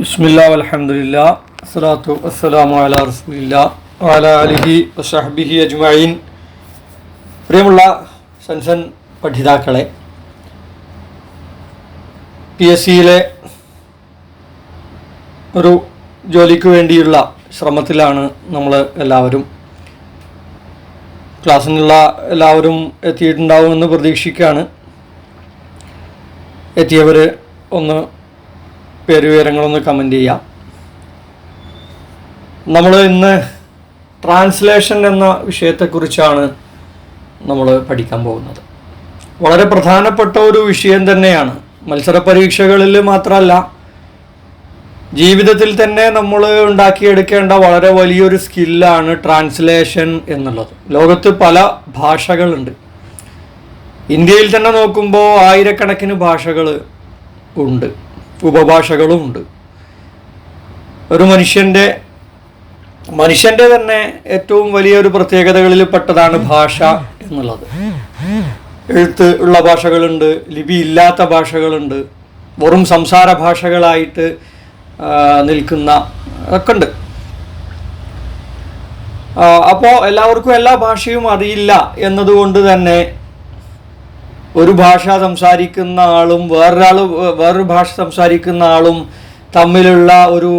ബിസ്മില്ലാ വൽഹംദുലില്ലാ അസ്സലാത്തു വസ്സലാമു അലാ റസൂലില്ലാ വഅലാ ആലിഹി വസഹ്ബിഹി അജ്മഈൻ. പ്രിയമുള്ള സൻസൻ പഠിതാക്കളെ, PSCയിലെ ഒരു ജോലിക്ക് വേണ്ടിയുള്ള ശ്രമത്തിലാണ് നമ്മൾ എല്ലാവരും. ക്ലാസ്സിനുള്ള എല്ലാവരും എത്തിയിട്ടുണ്ടാവുമെന്ന് പ്രതീക്ഷിക്കുകയാണ്. എത്തിയവർ ഒന്ന് പേര് വിവരങ്ങളൊന്ന് കമൻറ്റ് ചെയ്യാം. നമ്മൾ ഇന്ന് ട്രാൻസ്ലേഷൻ എന്ന വിഷയത്തെക്കുറിച്ചാണ് നമ്മൾ പഠിക്കാൻ പോകുന്നത്. വളരെ പ്രധാനപ്പെട്ട ഒരു വിഷയം തന്നെയാണ്. മത്സര പരീക്ഷകളിൽ മാത്രമല്ല, ജീവിതത്തിൽ തന്നെ നമ്മൾ ഉണ്ടാക്കിയെടുക്കേണ്ട വളരെ വലിയൊരു സ്കില്ലാണ് ട്രാൻസ്ലേഷൻ എന്നുള്ളത്. ലോകത്ത് പല ഭാഷകളുണ്ട്. ഇന്ത്യയിൽ തന്നെ നോക്കുമ്പോൾ ആയിരക്കണക്കിന് ഭാഷകൾ ഉണ്ട്, ഉപഭാഷകളും ഉണ്ട്. ഒരു മനുഷ്യൻ്റെ തന്നെ ഏറ്റവും വലിയൊരു പ്രത്യേകതകളിൽ പെട്ടതാണ് ഭാഷ എന്നുള്ളത്. എഴുത്ത് ഉള്ള ഭാഷകളുണ്ട്, ലിപി ഇല്ലാത്ത ഭാഷകളുണ്ട്, വെറും സംസാര ഭാഷകളായിട്ട് നിൽക്കുന്ന ഒക്കെ ഉണ്ട്. അപ്പോൾ എല്ലാവർക്കും എല്ലാ ഭാഷയും അറിയില്ല എന്നതുകൊണ്ട് തന്നെ ഒരു ഭാഷ സംസാരിക്കുന്ന ആളും വേറൊരു ഭാഷ സംസാരിക്കുന്ന ആളും തമ്മിലുള്ള ഒരു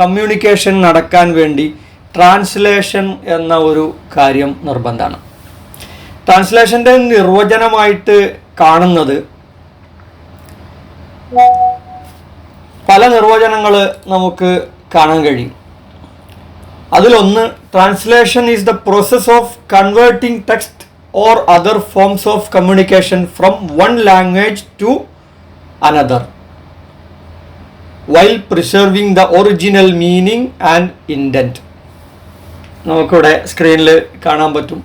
കമ്മ്യൂണിക്കേഷൻ നടക്കാൻ വേണ്ടി ട്രാൻസ്ലേഷൻ എന്ന ഒരു കാര്യം നിർബന്ധമാണ്. ട്രാൻസ്ലേഷൻ്റെ നിർവചനമായിട്ട് കാണുന്നത് പല നിർവചനങ്ങൾ നമുക്ക് കാണാൻ കഴിയും. അതിലൊന്ന്, translation is the process of converting text or other forms of communication from one language to another while preserving the original meaning and intent. നമുക്കിവിടെ സ്ക്രീനിൽ കാണാൻ പറ്റും.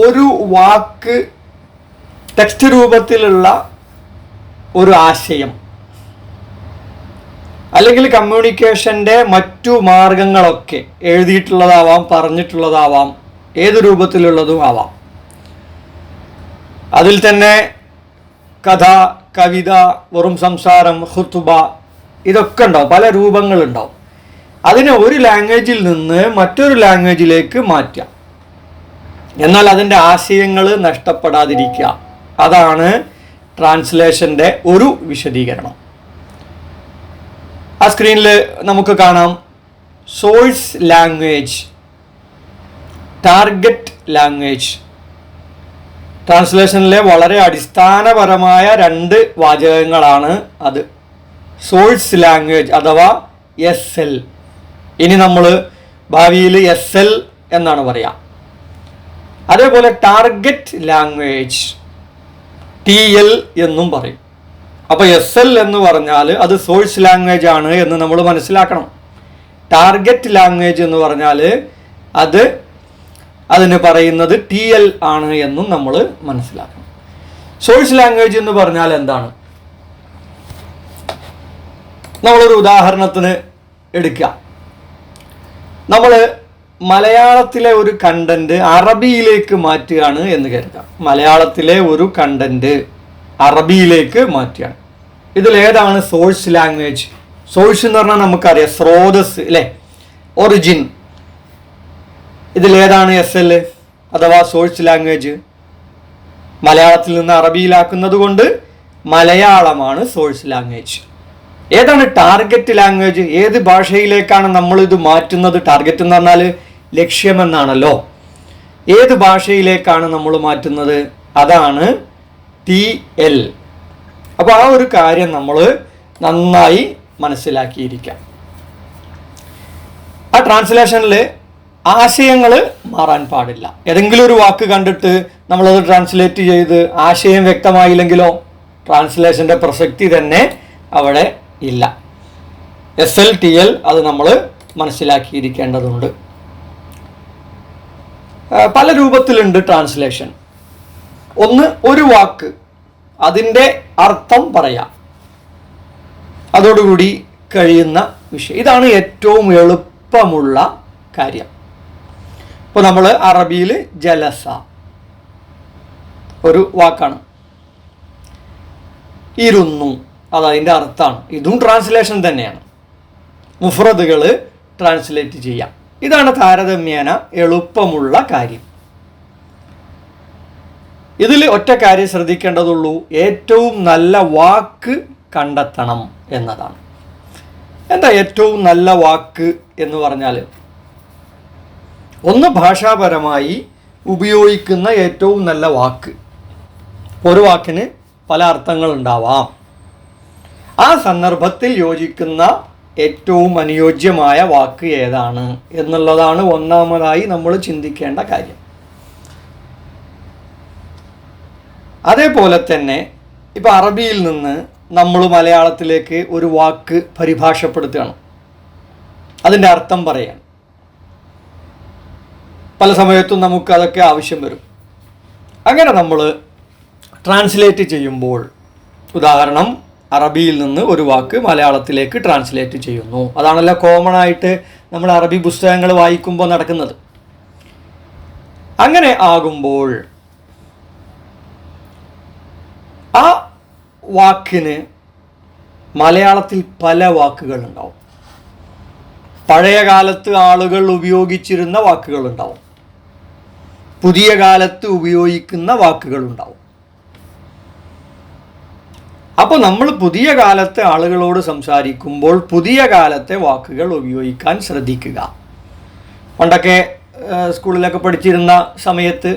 ഒരു വാക്ക് ടെക്സ്റ്റ് രൂപത്തിലുള്ള ഒരു ആശയം അല്ലെങ്കിൽ കമ്മ്യൂണിക്കേഷൻ്റെ മറ്റു മാർഗങ്ങളൊക്കെ എഴുതിയിട്ടുള്ളതാവാം, പറഞ്ഞിട്ടുള്ളതാവാം, ഏത് രൂപത്തിലുള്ളതും ആവാം. അതിൽ തന്നെ കഥ, കവിത, വെറും സംസാരം, ഖുത്ബ, ഇതൊക്കെ ഉണ്ടാവും. പല രൂപങ്ങളുണ്ടാവും. അതിനെ ഒരു ലാംഗ്വേജിൽ നിന്ന് മറ്റൊരു ലാംഗ്വേജിലേക്ക് മാറ്റാം, എന്നാൽ അതിൻ്റെ ആശയങ്ങൾ നഷ്ടപ്പെടാതിരിക്കുക. അതാണ് ട്രാൻസ്ലേഷൻ്റെ ഒരു വിശദീകരണം. ആ സ്ക്രീനിൽ നമുക്ക് കാണാം സോഴ്സ് ലാംഗ്വേജ്, ടാർഗറ്റ് ലാംഗ്വേജ്. ട്രാൻസ്ലേഷനിലെ വളരെ അടിസ്ഥാനപരമായ രണ്ട് വാചകങ്ങളാണ് അത്. സോഴ്സ് ലാംഗ്വേജ് അഥവാ SL. ഇനി നമ്മൾ ഭാവിയിൽ SL എന്നാണ് പറയുക. അതേപോലെ ടാർഗറ്റ് ലാംഗ്വേജ് TL എന്നും പറയും. അപ്പോൾ SL എന്ന് പറഞ്ഞാൽ അത് സോഴ്സ് ലാംഗ്വേജ് ആണ് എന്ന് നമ്മൾ മനസ്സിലാക്കണം. ടാർഗറ്റ് ലാംഗ്വേജ് എന്ന് പറഞ്ഞാൽ അതിന് പറയുന്നത് TL ആണ് എന്നും നമ്മൾ മനസ്സിലാക്കണം. സോഴ്സ് ലാംഗ്വേജ് എന്ന് പറഞ്ഞാൽ എന്താണ്? നമ്മളൊരു ഉദാഹരണത്തിന് എടുക്കുക. നമ്മൾ മലയാളത്തിലെ ഒരു കണ്ടന്റ് അറബിയിലേക്ക് മാറ്റുകയാണ് എന്ന് കരുതാം. മലയാളത്തിലെ ഒരു കണ്ടന്റ് അറബിയിലേക്ക് മാറ്റുകയാണ്. ഇതിലേതാണ് സോഴ്സ് ലാംഗ്വേജ്? സോഴ്സ് എന്ന് പറഞ്ഞാൽ നമുക്കറിയാം, സ്രോതസ് അല്ലേ, ഒറിജിൻ. ഇതിലേതാണ് SL അഥവാ സോഴ്സ് ലാംഗ്വേജ്? മലയാളത്തിൽ നിന്ന് അറബിയിലാക്കുന്നത് കൊണ്ട് മലയാളമാണ് സോഴ്സ് ലാംഗ്വേജ്. ഏതാണ് ടാർഗറ്റ് ലാംഗ്വേജ്? ഏത് ഭാഷയിലേക്കാണ് നമ്മളിത് മാറ്റുന്നത്? ടാർഗറ്റ് എന്ന് പറഞ്ഞാൽ ലക്ഷ്യമെന്നാണല്ലോ. ഏത് ഭാഷയിലേക്കാണ് നമ്മൾ മാറ്റുന്നത്? അതാണ് TL. അപ്പോൾ ആ ഒരു കാര്യം നമ്മൾ നന്നായി മനസ്സിലാക്കിയിരിക്കാം. ആ ട്രാൻസ്ലേഷനിൽ ആശയങ്ങൾ മാറാൻ പാടില്ല. ഏതെങ്കിലും ഒരു വാക്ക് കണ്ടിട്ട് നമ്മളത് ട്രാൻസ്ലേറ്റ് ചെയ്ത് ആശയം വ്യക്തമായില്ലെങ്കിലോ ട്രാൻസ്ലേഷൻ്റെ പ്രസക്തി തന്നെ അവിടെ ഇല്ല. SL TL അത് നമ്മൾ മനസ്സിലാക്കിയിരിക്കേണ്ടതുണ്ട്. പല രൂപത്തിലുണ്ട് ട്രാൻസ്ലേഷൻ. ഒന്ന്, ഒരു വാക്ക് അതിൻ്റെ അർത്ഥം പറയാം, അതോടുകൂടി കഴിയുന്ന വിഷയം. ഇതാണ് ഏറ്റവും എളുപ്പമുള്ള കാര്യം. ഇപ്പോൾ നമ്മൾ അറബിയിൽ ജലസ ഒരു വാക്കാണ്. ഇരുന്നു, അതതിൻ്റെ അർത്ഥമാണ്. ഇതും ട്രാൻസ്ലേഷൻ തന്നെയാണ്. മുഫ്രദുകൾ ട്രാൻസ്ലേറ്റ് ചെയ്യാം. ഇതാണ് താരതമ്യേന എളുപ്പമുള്ള കാര്യം. ഇതിൽ ഒറ്റ കാര്യം ശ്രദ്ധിക്കേണ്ടതുള്ളൂ, ഏറ്റവും നല്ല വാക്ക് കണ്ടെത്തണം എന്നതാണ്. എന്താ ഏറ്റവും നല്ല വാക്ക് എന്ന് പറഞ്ഞാൽ, ഒന്ന് ഭാഷാപരമായി ഉപയോഗിക്കുന്ന ഏറ്റവും നല്ല വാക്ക്. ഒരു വാക്കിന് പല അർത്ഥങ്ങളുണ്ടാവാം. ആ സന്ദർഭത്തിൽ യോജിക്കുന്ന ഏറ്റവും അനുയോജ്യമായ വാക്ക് ഏതാണ് എന്നുള്ളതാണ് ഒന്നാമതായി നമ്മൾ ചിന്തിക്കേണ്ട കാര്യം. അതേപോലെ തന്നെ ഇപ്പം അറബിയിൽ നിന്ന് നമ്മൾ മലയാളത്തിലേക്ക് ഒരു വാക്ക് പരിഭാഷപ്പെടുത്തുകയാണ്, അതിൻ്റെ അർത്ഥം പറയാൻ. പല സമയത്തും നമുക്ക് അതൊക്കെ ആവശ്യം വരും. അങ്ങനെ നമ്മൾ ട്രാൻസ്ലേറ്റ് ചെയ്യുമ്പോൾ, ഉദാഹരണം അറബിയിൽ നിന്ന് ഒരു വാക്ക് മലയാളത്തിലേക്ക് ട്രാൻസ്ലേറ്റ് ചെയ്യുന്നു. അതാണല്ലോ കോമൺ ആയിട്ട് നമ്മൾ അറബി പുസ്തകങ്ങൾ വായിക്കുമ്പോൾ നടക്കുന്നത്. അങ്ങനെ ആകുമ്പോൾ ആ വാക്കിന് മലയാളത്തിൽ പല വാക്കുകളുണ്ടാവും. പഴയ കാലത്ത് ആളുകൾ ഉപയോഗിച്ചിരുന്ന വാക്കുകളുണ്ടാവും, പുതിയ കാലത്ത് ഉപയോഗിക്കുന്ന വാക്കുകളുണ്ടാവും. അപ്പോൾ നമ്മൾ പുതിയ കാലത്തെ ആളുകളോട് സംസാരിക്കുമ്പോൾ പുതിയ കാലത്തെ വാക്കുകൾ ഉപയോഗിക്കാൻ ശ്രദ്ധിക്കുക. പണ്ടൊക്കെ സ്കൂളിലൊക്കെ പഠിച്ചിരുന്ന സമയത്ത്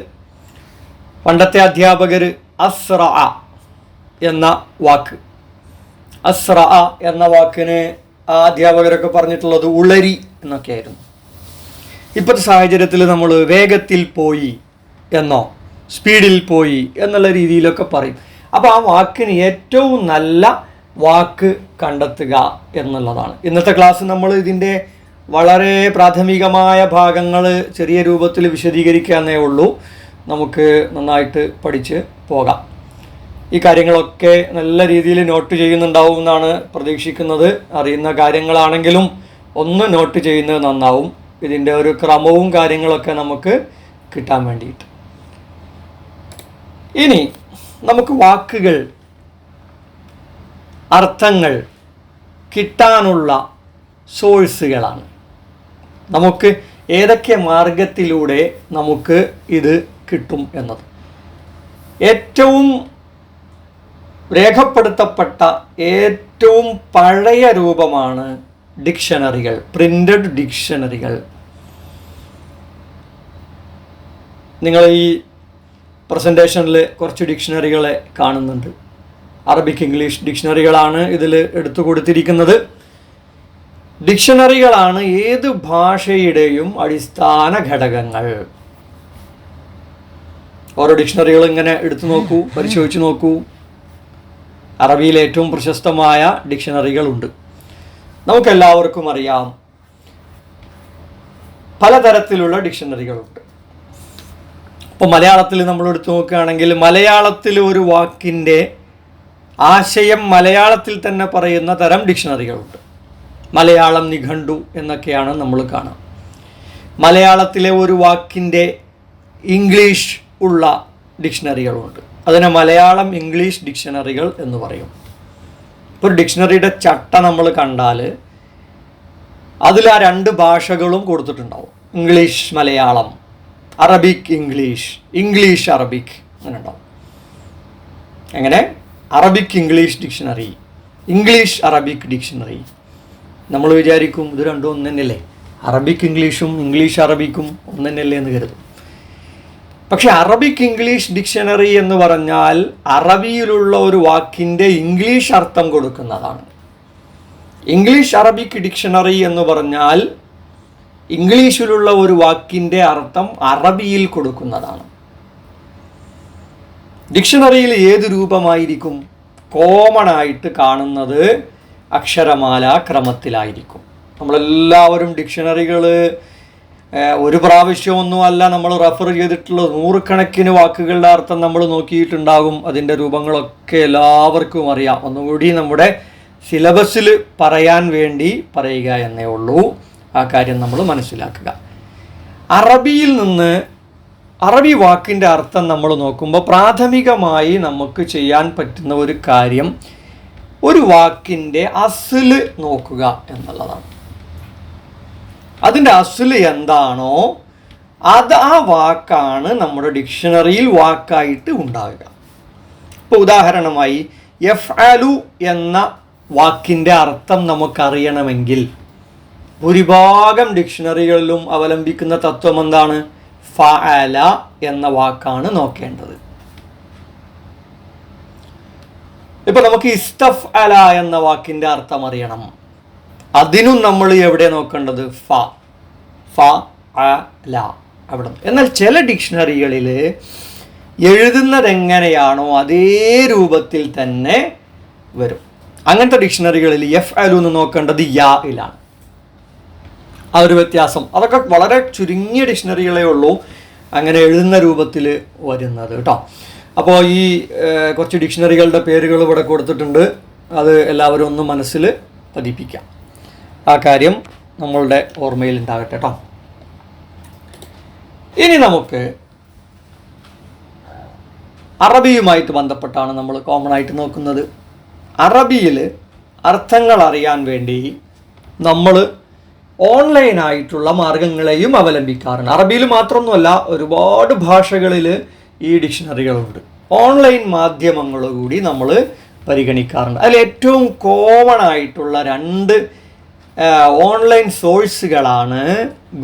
പണ്ടത്തെ അധ്യാപകർ അസ്റ എന്ന വാക്ക്, അസ്റ എന്ന വാക്കിന് ആ അധ്യാപകരൊക്കെ പറഞ്ഞിട്ടുള്ളത് ഉളരി എന്നൊക്കെയായിരുന്നു. ഇപ്പോഴത്തെ സാഹചര്യത്തിൽ നമ്മൾ വേഗത്തിൽ പോയി എന്നോ സ്പീഡിൽ പോയി എന്നുള്ള രീതിയിലൊക്കെ പറയും. അപ്പോൾ ആ വാക്കിന് ഏറ്റവും നല്ല വാക്ക് കണ്ടെത്തുക എന്നുള്ളതാണ്. ഇന്നത്തെ ക്ലാസ് നമ്മൾ ഇതിൻ്റെ വളരെ പ്രാഥമികമായ ഭാഗങ്ങൾ ചെറിയ രൂപത്തിൽ വിശദീകരിക്കാന്നേ ഉള്ളൂ. നമുക്ക് നന്നായിട്ട് പഠിച്ച് പോകാം. ഈ കാര്യങ്ങളൊക്കെ നല്ല രീതിയിൽ നോട്ട് ചെയ്യുന്നുണ്ടാവും എന്നാണ് പ്രതീക്ഷിക്കുന്നത്. അറിയുന്ന കാര്യങ്ങളാണെങ്കിലും ഒന്ന് നോട്ട് ചെയ്യുന്നത് നന്നാവും. ഇതിൻ്റെ ഒരു ക്രമവും കാര്യങ്ങളൊക്കെ നമുക്ക് കിട്ടാൻ വേണ്ടിയിട്ട്. ഇനി നമുക്ക് വാക്കുകൾ, അർത്ഥങ്ങൾ കിട്ടാനുള്ള സോഴ്സുകളാണ്. നമുക്ക് ഏതൊക്കെ മാർഗത്തിലൂടെ നമുക്ക് ഇത് കിട്ടും എന്നത്. ഏറ്റവും രേഖപ്പെടുത്തപ്പെട്ട ഏറ്റവും പഴയ രൂപമാണ് ഡിക്ഷണറികൾ, പ്രിൻ്റഡ് ഡിക്ഷണറികൾ. നിങ്ങൾ ഈ പ്രസൻറ്റേഷനിൽ കുറച്ച് ഡിക്ഷണറികളെ കാണുന്നുണ്ട്. അറബിക് ഇംഗ്ലീഷ് ഡിക്ഷണറികളാണ് ഇതിൽ എടുത്തു കൊടുത്തിരിക്കുന്നത്. ഡിക്ഷണറികളാണ് ഏത് ഭാഷയുടെയും അടിസ്ഥാന ഘടകങ്ങൾ. ഓരോ ഡിക്ഷണറികൾ ഇങ്ങനെ എടുത്തു നോക്കൂ, പരിശോധിച്ച് നോക്കൂ. അറബിയിലെ ഏറ്റവും പ്രശസ്തമായ ഡിക്ഷണറികളുണ്ട്. നമുക്കെല്ലാവർക്കും അറിയാം, പലതരത്തിലുള്ള ഡിക്ഷണറികളുണ്ട്. ഇപ്പോൾ മലയാളത്തിൽ നമ്മൾ എടുത്തു നോക്കുകയാണെങ്കിൽ മലയാളത്തിൽ ഒരു വാക്കിൻ്റെ ആശയം മലയാളത്തിൽ തന്നെ പറയുന്ന തരം ഡിക്ഷണറികളുണ്ട്. മലയാളം നിഘണ്ടു എന്നൊക്കെയാണ് നമ്മൾ കാണുക. മലയാളത്തിലെ ഒരു വാക്കിൻ്റെ ഇംഗ്ലീഷ് ഉള്ള ഡിക്ഷണറികളുണ്ട്. അതിനെ മലയാളം ഇംഗ്ലീഷ് ഡിക്ഷണറികൾ എന്ന് പറയും. ഒരു ഡിക്ഷണറിയുടെ ചട്ട നമ്മൾ കണ്ടാൽ അതിൽ ആ രണ്ട് ഭാഷകളും കൊടുത്തിട്ടുണ്ടാവും. English Malayalam, Arabic English, English Arabic, അങ്ങനെ ഉണ്ടാവും. എങ്ങനെ? Arabic English dictionary, English Arabic dictionary. നമ്മൾ വിചാരിക്കും ഇത് രണ്ടും ഒന്ന് തന്നെയല്ലേ, അറബിക് ഇംഗ്ലീഷും ഇംഗ്ലീഷ് അറബിക്കും ഒന്ന് തന്നെയല്ലേ എന്ന് കരുതും. പക്ഷെ അറബിക് ഇംഗ്ലീഷ് ഡിക്ഷണറി എന്ന് പറഞ്ഞാൽ അറബിയിലുള്ള ഒരു വാക്കിൻ്റെ ഇംഗ്ലീഷ് അർത്ഥം കൊടുക്കുന്നതാണ്. ഇംഗ്ലീഷ് അറബിക് ഡിക്ഷണറി എന്ന് പറഞ്ഞാൽ ഇംഗ്ലീഷിലുള്ള ഒരു വാക്കിൻ്റെ അർത്ഥം അറബിയിൽ കൊടുക്കുന്നതാണ്. ഡിക്ഷണറിയിൽ ഏത് രൂപമായിരിക്കും? കോമൺ ആയിട്ട് കാണുന്നത് അക്ഷരമാല ക്രമത്തിലായിരിക്കും. നമ്മളെല്ലാവരും ഡിക്ഷണറികൾ ഒരു പ്രാവശ്യമൊന്നുമല്ല നമ്മൾ റെഫർ ചെയ്തിട്ടുള്ള നൂറുകണക്കിന് വാക്കുകളുടെ അർത്ഥം നമ്മൾ നോക്കിയിട്ടുണ്ടാകും. അതിൻ്റെ രൂപങ്ങളൊക്കെ എല്ലാവർക്കും അറിയാം. ഒന്നുകൂടി നമ്മുടെ സിലബസിൽ പറയാൻ വേണ്ടി പറയുക എന്നേ ഉള്ളൂ. ആ കാര്യം നമ്മൾ മനസ്സിലാക്കുക. അറബിയിൽ നിന്ന് അറബി വാക്കിൻ്റെ അർത്ഥം നമ്മൾ നോക്കുമ്പോൾ പ്രാഥമികമായി നമുക്ക് ചെയ്യാൻ പറ്റുന്ന ഒരു കാര്യം ഒരു വാക്കിൻ്റെ അസ്ല് നോക്കുക എന്നുള്ളതാണ്. അതിൻ്റെ അസ്ല് എന്താണോ അത് ആ വാക്കാണ് നമ്മുടെ ഡിക്ഷണറിയിൽ വാക്കായിട്ട് ഉണ്ടാവുക. ഇപ്പോൾ ഉദാഹരണമായി യഫ്അലു എന്ന വാക്കിൻ്റെ അർത്ഥം നമുക്കറിയണമെങ്കിൽ ഭൂരിഭാഗം ഡിക്ഷണറികളിലും അവലംബിക്കുന്ന തത്വം എന്താണ്? ഫഅല എന്ന വാക്കാണ് നോക്കേണ്ടത്. ഇപ്പം നമുക്ക് ഇസ്തഫ്അല എന്ന വാക്കിൻ്റെ അർത്ഥം അറിയണം. അതിനും നമ്മൾ എവിടെ നോക്കേണ്ടത്? ഫഅല അവിടെ. എന്നാൽ ചില ഡിക്ഷണറികളിൽ എഴുതുന്നത് എങ്ങനെയാണോ അതേ രൂപത്തിൽ തന്നെ വരും. അങ്ങനത്തെ ഡിക്ഷണറികളിൽ യഫ്അലു എന്ന് നോക്കേണ്ടത് യായിലാണ്. ആ ഒരു വ്യത്യാസം. അതൊക്കെ വളരെ ചുരുങ്ങിയ ഡിക്ഷണറികളേ ഉള്ളൂ അങ്ങനെ എഴുതുന്ന രൂപത്തിൽ വരുന്നത് കേട്ടോ. അപ്പോൾ ഈ കുറച്ച് ഡിക്ഷണറികളുടെ പേരുകൾ ഇവിടെ കൊടുത്തിട്ടുണ്ട്. അത് എല്ലാവരും ഒന്ന് മനസ്സിൽ പതിപ്പിക്കാം. ആ കാര്യം നമ്മളുടെ ഓർമ്മയിൽ ഉണ്ടാകട്ടെ കേട്ടോ. ഇനി നമുക്ക് അറബിയുമായിട്ട് ബന്ധപ്പെട്ടാണ് നമ്മൾ കോമൺ ആയിട്ട് നോക്കുന്നത്. അറബിയിൽ അർത്ഥങ്ങൾ അറിയാൻ വേണ്ടി നമ്മൾ ഓൺലൈനായിട്ടുള്ള മാർഗങ്ങളെയും അവലംബിക്കാറുണ്ട്. അറബിയിൽ മാത്രമൊന്നുമല്ല, ഒരുപാട് ഭാഷകളിൽ ഈ ഡിക്ഷണറികളുണ്ട്. ഓൺലൈൻ മാധ്യമങ്ങൾ കൂടി നമ്മൾ പരിഗണിക്കാറുണ്ട്. അതിൽ ഏറ്റവും കോമൺ ആയിട്ടുള്ള 2 ഓൺലൈൻ സോഴ്സുകളാണ്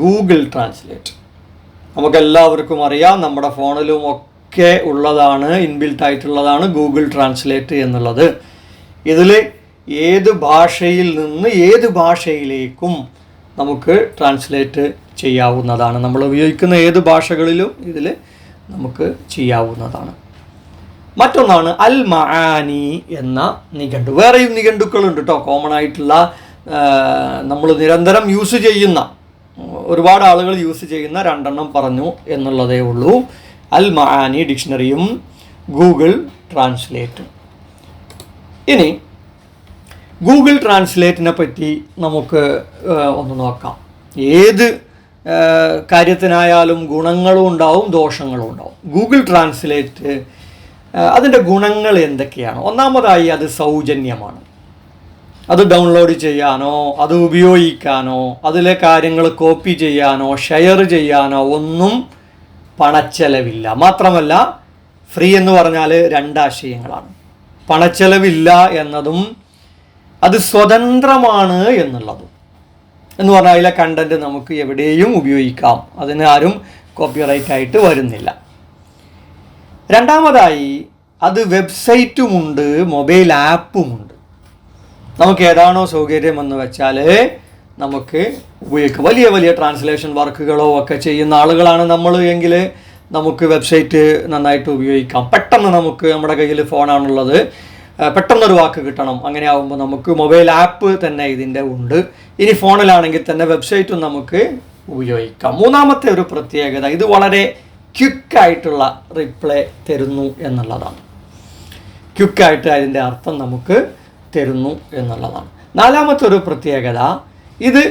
ഗൂഗിൾ ട്രാൻസ്ലേറ്റ്. നമുക്കെല്ലാവർക്കും അറിയാം, നമ്മുടെ ഫോണിലും ഒക്കെ ഉള്ളതാണ്, ഇൻബിൽട്ട് ആയിട്ടുള്ളതാണ് ഗൂഗിൾ ട്രാൻസ്ലേറ്റ് എന്നുള്ളത്. ഇതിൽ ഏത് ഭാഷയിൽ നിന്ന് ഏത് ഭാഷയിലേക്കും നമുക്ക് ട്രാൻസ്ലേറ്റ് ചെയ്യാവുന്നതാണ്. നമ്മൾ ഉപയോഗിക്കുന്ന ഏത് ഭാഷകളിലും ഇതിൽ നമുക്ക് ചെയ്യാവുന്നതാണ്. മറ്റൊന്നാണ് അൽ മആനി എന്ന നിഘണ്ടു. വേറെയും നിഘണ്ടുക്കളുണ്ട് കേട്ടോ. കോമൺ ആയിട്ടുള്ള നമ്മൾ നിരന്തരം യൂസ് ചെയ്യുന്ന, ഒരുപാട് ആളുകൾ യൂസ് ചെയ്യുന്ന 2 എണ്ണം പറഞ്ഞു എന്നുള്ളതേ ഉള്ളൂ. അൽ മആനി ഡിക്ഷണറിയും ഗൂഗിൾ ട്രാൻസ്ലേറ്റും. ഇനി ഗൂഗിൾ ട്രാൻസ്ലേറ്റിനെ പറ്റി നമുക്ക് ഒന്ന് നോക്കാം. ഏത് കാര്യത്തിനായാലും ഗുണങ്ങളും ഉണ്ടാവും ദോഷങ്ങളും ഉണ്ടാവും. ഗൂഗിൾ ട്രാൻസ്ലേറ്റ് അതിൻ്റെ ഗുണങ്ങൾ എന്തൊക്കെയാണ്? ഒന്നാമതായി അത് സൗജന്യമാണ്. അത് ഡൗൺലോഡ് ചെയ്യാനോ അത് ഉപയോഗിക്കാനോ അതിലെ കാര്യങ്ങൾ കോപ്പി ചെയ്യാനോ ഷെയർ ചെയ്യാനോ ഒന്നും പണച്ചെലവില്ല. മാത്രമല്ല ഫ്രീ എന്ന് പറഞ്ഞാൽ 2 ആശയങ്ങളാണ്. പണച്ചെലവില്ല എന്നതും അത് സ്വതന്ത്രമാണ് എന്നുള്ളതും. എന്ന് പറഞ്ഞാൽ അതിലെ കണ്ടൻറ്റ് നമുക്ക് എവിടെയും ഉപയോഗിക്കാം, അതിന് ആരും കോപ്പിറൈറ്റ് ആയിട്ട് വരുന്നില്ല. രണ്ടാമതായി അത് വെബ്സൈറ്റുമുണ്ട്, മൊബൈൽ ആപ്പുമുണ്ട്. നമുക്ക് ഏതാണോ സൗകര്യമെന്ന് വെച്ചാൽ നമുക്ക് ഉപയോഗിക്കാം. വലിയ വലിയ ട്രാൻസ്ലേഷൻ വർക്കുകളോ ഒക്കെ ചെയ്യുന്ന ആളുകളാണ് നമ്മൾ എങ്കിൽ നമുക്ക് വെബ്സൈറ്റ് നന്നായിട്ട് ഉപയോഗിക്കാം. പെട്ടെന്ന് നമുക്ക് നമ്മുടെ കയ്യിൽ ഫോണാണുള്ളത്, പെട്ടെന്നൊരു വാക്ക് കിട്ടണം, അങ്ങനെ ആകുമ്പോൾ നമുക്ക് മൊബൈൽ ആപ്പ് തന്നെ ഇതിൻ്റെ ഉണ്ട്. ഇനി ഫോണിലാണെങ്കിൽ തന്നെ വെബ്സൈറ്റും നമുക്ക് ഉപയോഗിക്കാം. മൂന്നാമത്തെ ഒരു പ്രത്യേകത, ഇത് വളരെ ക്വിക്കായിട്ടുള്ള റിപ്ലൈ തരുന്നു എന്നുള്ളതാണ്. ക്വിക്കായിട്ട് അതിൻ്റെ അർത്ഥം നമുക്ക് തരുന്നു എന്നുള്ളതാണ്. നാലാമത്തെ ഒരു പ്രത്യേകത, ഇത്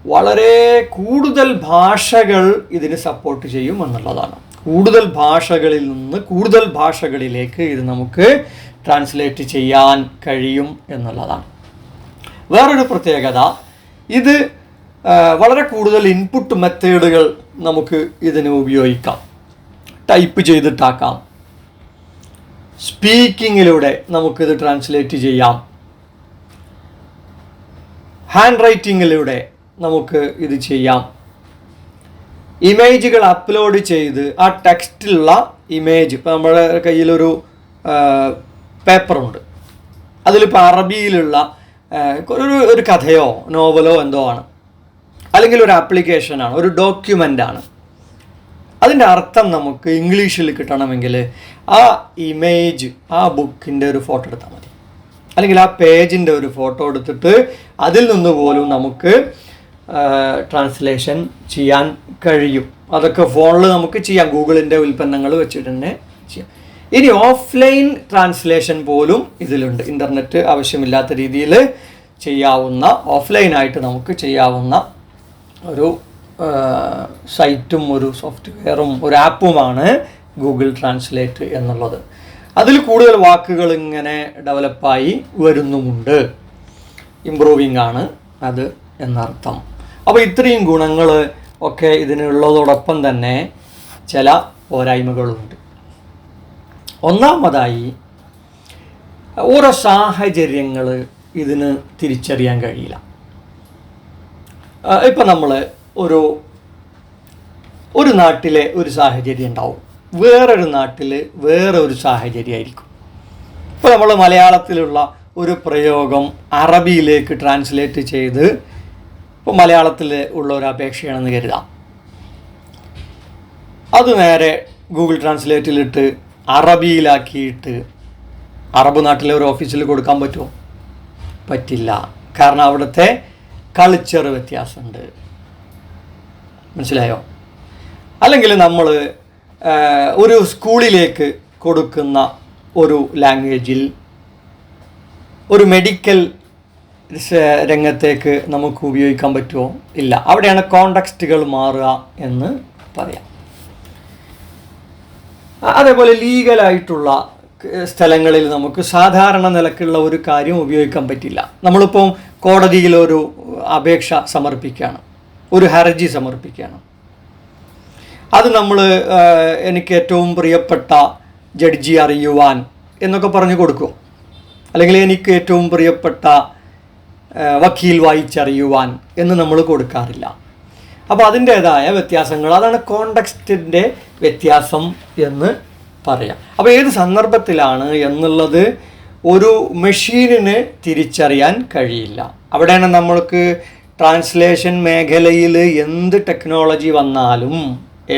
വളരെ കൂടുതൽ ഭാഷകൾ ഇതിന് സപ്പോർട്ട് ചെയ്യും എന്നുള്ളതാണ്. കൂടുതൽ ഭാഷകളിൽ നിന്ന് കൂടുതൽ ഭാഷകളിലേക്ക് ഇത് നമുക്ക് ട്രാൻസ്ലേറ്റ് ചെയ്യാൻ കഴിയും എന്നുള്ളതാണ്. വേറൊരു പ്രത്യേകത, ഇത് വളരെ കൂടുതൽ ഇൻപുട്ട് മെത്തേഡുകൾ നമുക്ക് ഇതിന് ഉപയോഗിക്കാം. ടൈപ്പ് ചെയ്തിട്ടാക്കാം, സ്പീക്കിങ്ങിലൂടെ നമുക്കിത് ട്രാൻസ്ലേറ്റ് ചെയ്യാം, ഹാൻഡ് റൈറ്റിങ്ങിലൂടെ നമുക്ക് ഇത് ചെയ്യാം, ഇമേജുകൾ അപ്ലോഡ് ചെയ്ത് ആ ടെക്സ്റ്റിലുള്ള ഇമേജ്, ഇപ്പോൾ നമ്മുടെ കയ്യിലൊരു പേപ്പറുണ്ട്, അതിലിപ്പോൾ അറബിയിലുള്ള ഒരു കഥയോ നോവലോ എന്തോ ആണ്, അല്ലെങ്കിൽ ഒരു ആപ്ലിക്കേഷനാണ്, ഒരു ഡോക്യുമെൻ്റാണ്. അതിൻ്റെ അർത്ഥം നമുക്ക് ഇംഗ്ലീഷിൽ കിട്ടണമെങ്കിൽ ആ ഇമേജ്, ആ ബുക്കിൻ്റെ ഒരു ഫോട്ടോ എടുത്താൽ മതി, അല്ലെങ്കിൽ ആ പേജിൻ്റെ ഒരു ഫോട്ടോ എടുത്തിട്ട് അതിൽ നിന്ന് പോലും നമുക്ക് ട്രാൻസ്ലേഷൻ ചെയ്യാൻ കഴിയും. അതൊക്കെ ഫോണിൽ നമുക്ക് ചെയ്യാം, ഗൂഗിളിൻ്റെ ഉൽപ്പന്നങ്ങൾ വെച്ചിട്ട് തന്നെ ചെയ്യാം. ഇനി ഓഫ്ലൈൻ ട്രാൻസ്ലേഷൻ പോലും ഇതിലുണ്ട്. ഇൻ്റർനെറ്റ് ആവശ്യമില്ലാത്ത രീതിയിൽ ചെയ്യാവുന്ന, ഓഫ്ലൈനായിട്ട് നമുക്ക് ചെയ്യാവുന്ന ഒരു സൈറ്റും ഒരു സോഫ്റ്റ്വെയറും ഒരു ആപ്പുമാണ് ഗൂഗിൾ ട്രാൻസ്ലേറ്റ് എന്നുള്ളത്. അതിൽ കൂടുതൽ വാക്കുകൾ ഇങ്ങനെ ഡെവലപ്പായി വരുന്നുമുണ്ട്. ഇംപ്രൂവിങ് ആണ് അത് എന്നർത്ഥം. അപ്പോൾ ഇത്രയും ഗുണങ്ങൾ ഒക്കെ ഇതിനുള്ളതോടൊപ്പം തന്നെ ചില പോരായ്മകളുണ്ട്. ഒന്നാമതായി ഓരോ സാഹചര്യങ്ങൾ ഇതിന് തിരിച്ചറിയാൻ കഴിയില്ല. ഇപ്പം നമ്മൾ ഒരു നാട്ടിലെ ഒരു സാഹചര്യം ഉണ്ടാവും, വേറൊരു നാട്ടിൽ വേറെ ഒരു സാഹചര്യമായിരിക്കും. ഇപ്പോൾ നമ്മൾ മലയാളത്തിലുള്ള ഒരു പ്രയോഗം അറബിയിലേക്ക് ട്രാൻസ്ലേറ്റ് ചെയ്ത് ഇപ്പോൾ മലയാളത്തിൽ ഉള്ള ഒരു അപേക്ഷയാണെന്ന് കരുതാം. അത് നേരെ ഗൂഗിൾ ട്രാൻസ്ലേറ്റിലിട്ട് അറബിയിലാക്കിയിട്ട് അറബ് നാട്ടിലെ ഒരു ഓഫീസിൽ കൊടുക്കാൻ പറ്റുമോ? പറ്റില്ല. കാരണം അവിടുത്തെ കൾച്ചർ വ്യത്യാസമുണ്ട്. മനസ്സിലായോ? അല്ലെങ്കിൽ നമ്മൾ ഒരു സ്കൂളിലേക്ക് കൊടുക്കുന്ന ഒരു ലാംഗ്വേജിൽ ഒരു മെഡിക്കൽ രംഗത്തേക്ക് നമുക്ക് ഉപയോഗിക്കാൻ പറ്റുമോ? ഇല്ല. അവിടെയാണ് കോണ്ടെക്സ്റ്റുകൾ മാറുക എന്ന് പറയാം. അതേപോലെ ലീഗലായിട്ടുള്ള സ്ഥലങ്ങളിൽ നമുക്ക് സാധാരണ നിലക്കുള്ള ഒരു കാര്യം ഉപയോഗിക്കാൻ പറ്റില്ല. നമ്മളിപ്പം കോടതിയിൽ ഒരു അപേക്ഷ സമർപ്പിക്കുകയാണ്, ഒരു ഹർജി സമർപ്പിക്കുകയാണ്. അത് നമ്മൾ എനിക്ക് ഏറ്റവും പ്രിയപ്പെട്ട ജഡ്ജി അറിയുവാൻ എന്നൊക്കെ പറഞ്ഞു കൊടുക്കും. അല്ലെങ്കിൽ എനിക്ക് ഏറ്റവും പ്രിയപ്പെട്ട വക്കീൽ വായിച്ചറിയുവാൻ എന്ന് നമ്മൾ കൊടുക്കാറില്ല. അപ്പോൾ അതിൻ്റേതായ വ്യത്യാസങ്ങൾ, അതാണ് കോണ്ടെക്സ്റ്റിൻ്റെ വ്യത്യാസം എന്ന് പറയാം. അപ്പോൾ ഏത് സന്ദർഭത്തിലാണ് എന്നുള്ളത് ഒരു മെഷീനിന് തിരിച്ചറിയാൻ കഴിയില്ല. അവിടെയാണ് നമ്മൾക്ക് ട്രാൻസ്ലേഷൻ മേഖലയിൽ എന്ത് ടെക്നോളജി വന്നാലും,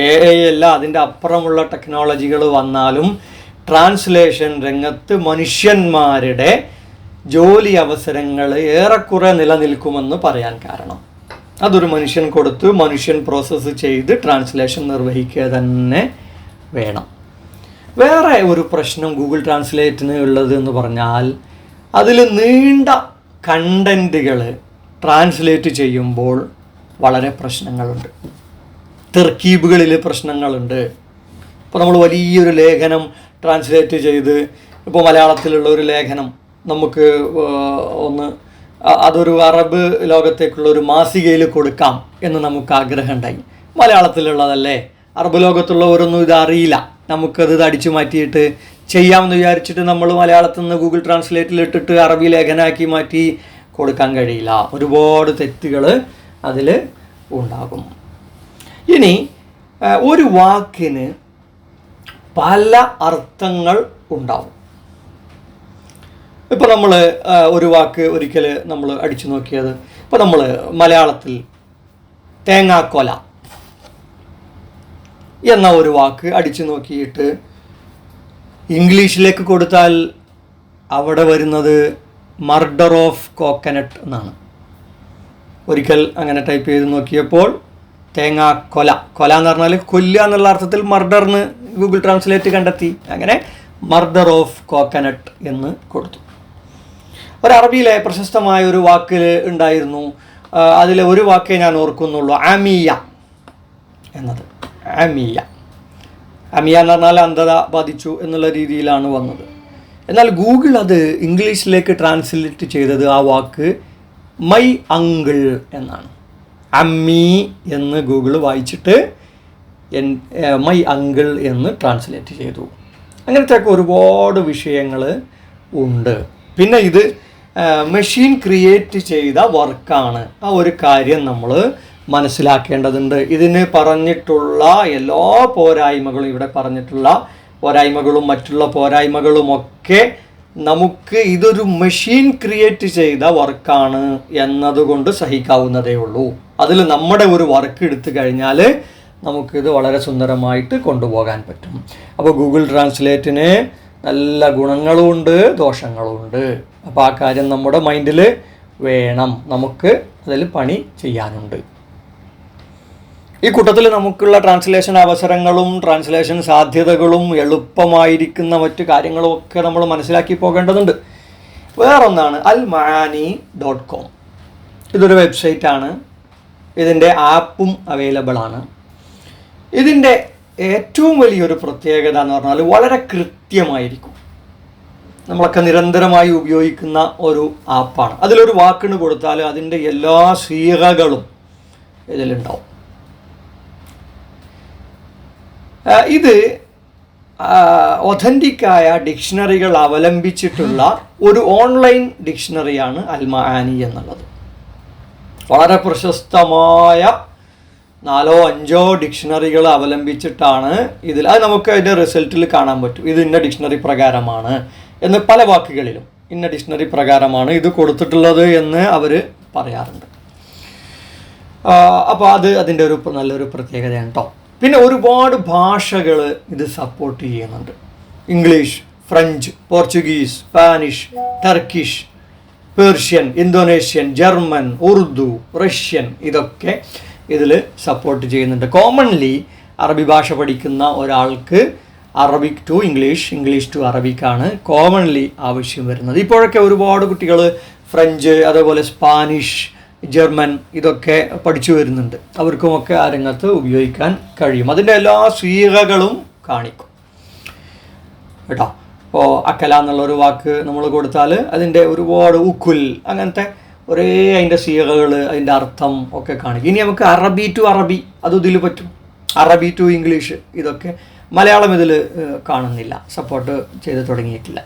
AI അല്ല അതിൻ്റെ അപ്പുറമുള്ള ടെക്നോളജികൾ വന്നാലും ട്രാൻസ്ലേഷൻ രംഗത്ത് മനുഷ്യന്മാരുടെ ജോലി അവസരങ്ങൾ ഏറെക്കുറെ നിലനിൽക്കുമെന്ന് പറയാൻ കാരണം അതൊരു മനുഷ്യൻ കൊടുത്ത് മനുഷ്യൻ പ്രോസസ്സ് ചെയ്ത് ട്രാൻസ്ലേഷൻ നിർവഹിക്കുക തന്നെ വേണം. വേറെ ഒരു പ്രശ്നം ഗൂഗിൾ ട്രാൻസ്ലേറ്റിന് ഉള്ളത് എന്ന് പറഞ്ഞാൽ അതിൽ നീണ്ട കണ്ടൻറ്റുകൾ ട്രാൻസ്ലേറ്റ് ചെയ്യുമ്പോൾ വളരെ പ്രശ്നങ്ങളുണ്ട്. തെർക്കീബുകളിൽ പ്രശ്നങ്ങളുണ്ട്. ഇപ്പോൾ നമ്മൾ വലിയൊരു ലേഖനം ട്രാൻസ്ലേറ്റ് ചെയ്ത് ഇപ്പോൾ മലയാളത്തിലുള്ള ഒരു ലേഖനം നമുക്ക് അതൊരു അറബ് ലോകത്തേക്കുള്ള ഒരു മാസികയിൽ കൊടുക്കാം എന്ന് നമുക്ക് ആഗ്രഹം ഉണ്ടായി. മലയാളത്തിലുള്ളതല്ലേ, അറബ് ലോകത്തുള്ളവരൊന്നും ഇത് അറിയില്ല, നമുക്കത് അടിച്ചു മാറ്റിയിട്ട് ചെയ്യാമെന്ന് വിചാരിച്ചിട്ട് നമ്മൾ മലയാളത്തിൽ നിന്ന് ഗൂഗിൾ ട്രാൻസ്ലേറ്റിൽ ഇട്ടിട്ട് അറബി ലേഖനമാക്കി മാറ്റി കൊടുക്കാൻ കഴിയില്ല. ഒരുപാട് തെറ്റുകൾ അതിൽ ഉണ്ടാകും. ഇനി ഒരു വാക്കിന് പല അർത്ഥങ്ങൾ ഉണ്ടാവും. ഇപ്പോൾ നമ്മൾ ഒരു വാക്ക് ഒരിക്കൽ നമ്മൾ അടിച്ചു നോക്കിയത്, ഇപ്പോൾ നമ്മൾ മലയാളത്തിൽ തേങ്ങാക്കൊല എന്ന ഒരു വാക്ക് അടിച്ചു നോക്കിയിട്ട് ഇംഗ്ലീഷിലേക്ക് കൊടുത്താൽ അവിടെ വരുന്നത് മർഡർ ഓഫ് കോക്കനട്ട് എന്നാണ്. ഒരിക്കൽ അങ്ങനെ ടൈപ്പ് ചെയ്ത് നോക്കിയപ്പോൾ തേങ്ങാക്കൊല, കൊല എന്ന് പറഞ്ഞാൽ കൊല്ലുക എന്നുള്ള അർത്ഥത്തിൽ മർഡറിന് ഗൂഗിൾ ട്രാൻസ്ലേറ്റ് കണ്ടെത്തി. അങ്ങനെ മർഡർ ഓഫ് കോക്കനട്ട് എന്ന് കൊടുത്തു. ഒരു അറബിയിലെ പ്രശസ്തമായ ഒരു വാക്ക് ഉണ്ടായിരുന്നു, അതിലെ ഒരു വാക്കേ ഞാൻ ഓർക്കുന്നുള്ളൂ, അമിയ എന്നത്. അമിയ എന്ന് പറഞ്ഞാൽ അന്ധത ബാധിച്ചു എന്നുള്ള രീതിയിലാണ് വന്നത്. എന്നാൽ ഗൂഗിൾ അത് ഇംഗ്ലീഷിലേക്ക് ട്രാൻസ്ലേറ്റ് ചെയ്തത് ആ വാക്ക് മൈ അങ്കിൾ എന്നാണ്. അമ്മി എന്ന് ഗൂഗിൾ വായിച്ചിട്ട് മൈ അങ്കിൾ എന്ന് ട്രാൻസ്ലേറ്റ് ചെയ്തു. അങ്ങനത്തെയൊക്കെ ഒരുപാട് വിഷയങ്ങൾ ഉണ്ട്. പിന്നെ ഇത് മെഷീൻ ക്രിയേറ്റ് ചെയ്ത വർക്കാണ്. ആ ഒരു കാര്യം നമ്മൾ മനസ്സിലാക്കേണ്ടതുണ്ട്. ഇതിന് പറഞ്ഞിട്ടുള്ള എല്ലാ പോരായ്മകളും, ഇവിടെ പറഞ്ഞിട്ടുള്ള പോരായ്മകളും മറ്റുള്ള പോരായ്മകളുമൊക്കെ നമുക്ക് ഇതൊരു മെഷീൻ ക്രിയേറ്റ് ചെയ്ത വർക്കാണ് എന്നതുകൊണ്ട് സഹിക്കാവുന്നതേ ഉള്ളൂ. അതിൽ നമ്മുടെ ഒരു വർക്ക് എടുത്തു കഴിഞ്ഞാൽ നമുക്കിത് വളരെ സുന്ദരമായിട്ട് കൊണ്ടുപോകാൻ പറ്റും. അപ്പോൾ ഗൂഗിൾ ട്രാൻസ്ലേറ്റിന് നല്ല ഗുണങ്ങളുമുണ്ട് ദോഷങ്ങളുമുണ്ട്. അപ്പോൾ ആ കാര്യം നമ്മുടെ മൈൻഡിൽ വേണം. നമുക്ക് അതിൽ പണി ചെയ്യാനുണ്ട്. ഈ കൂട്ടത്തിൽ നമുക്കുള്ള ട്രാൻസ്ലേഷൻ അവസരങ്ങളും ട്രാൻസ്ലേഷൻ സാധ്യതകളും എളുപ്പമായിരിക്കുന്ന മറ്റു കാര്യങ്ങളും ഒക്കെ നമ്മൾ മനസ്സിലാക്കി പോകേണ്ടതുണ്ട്. വേറൊന്നാണ് almaani.com. ഇതൊരു വെബ്സൈറ്റാണ്. ഇതിൻ്റെ ആപ്പും അവൈലബിൾ ആണ്. ഇതിൻ്റെ ഏറ്റവും വലിയൊരു പ്രത്യേകത എന്ന് പറഞ്ഞാൽ വളരെ കൃത്യമായിരിക്കും. നമ്മളൊക്കെ നിരന്തരമായി ഉപയോഗിക്കുന്ന ഒരു ആപ്പാണ്. അതിലൊരു വാക്കിന് കൊടുത്താൽ അതിൻ്റെ എല്ലാ സീഗകളും ഇതിലുണ്ടാവും. ഇത് ഒഥൻറ്റിക്കായ ഡിക്ഷണറികൾ അവലംബിച്ചിട്ടുള്ള ഒരു ഓൺലൈൻ ഡിക്ഷണറിയാണ് അൽ മആനി എന്നുള്ളത്. വളരെ പ്രശസ്തമായ 4-5 ഡിക്ഷണറികൾ അവലംബിച്ചിട്ടാണ് ഇതിൽ. അത് നമുക്ക് അതിൻ്റെ റിസൾട്ടിൽ കാണാൻ പറ്റും. ഇത് ഇന്ന ഡിക്ഷണറി പ്രകാരമാണ് എന്ന്, പല വാക്കുകളിലും ഇന്ന ഡിക്ഷണറി പ്രകാരമാണ് ഇത് കൊടുത്തിട്ടുള്ളത് എന്ന് അവർ പറയാറുണ്ട്. അപ്പോൾ അതിൻ്റെ ഒരു നല്ലൊരു പ്രത്യേകതയാണ് കേട്ടോ. പിന്നെ ഒരുപാട് ഭാഷകൾ ഇത് സപ്പോർട്ട് ചെയ്യുന്നുണ്ട്. English, French, Portuguese, Spanish, Turkish, Persian, Indonesian, German, Urdu, Russian ഇതൊക്കെ ഇതിൽ സപ്പോർട്ട് ചെയ്യുന്നുണ്ട്. കോമൺലി അറബി ഭാഷ പഠിക്കുന്ന ഒരാൾക്ക് Arabic to English, English to അറബിക്കാണ് കോമൺലി ആവശ്യം വരുന്നത്. ഇപ്പോഴൊക്കെ ഒരുപാട് കുട്ടികൾ ഫ്രഞ്ച്, അതേപോലെ സ്പാനിഷ്, ജർമ്മൻ ഇതൊക്കെ പഠിച്ചു വരുന്നുണ്ട്. അവർക്കുമൊക്കെ ആ രംഗത്ത് ഉപയോഗിക്കാൻ കഴിയും. അതിൻ്റെ എല്ലാ സീഗകളും കാണിക്കും കേട്ടോ. ഇപ്പോൾ അക്കല എന്നുള്ളൊരു വാക്ക് നമ്മൾ കൊടുത്താൽ അതിൻ്റെ ഒരുപാട് ഉക്കുൽ, അങ്ങനത്തെ ഒരേ അതിൻ്റെ സീഗകൾ, അതിൻ്റെ അർത്ഥം ഒക്കെ കാണിക്കും. ഇനി നമുക്ക് അറബി ടു അറബി അത് ഇതിൽ പറ്റും. അറബി ടു ഇംഗ്ലീഷ് ഇതൊക്കെ. മലയാളം ഇതിൽ കാണുന്നില്ല, സപ്പോർട്ട് ചെയ്ത് തുടങ്ങിയിട്ടില്ല.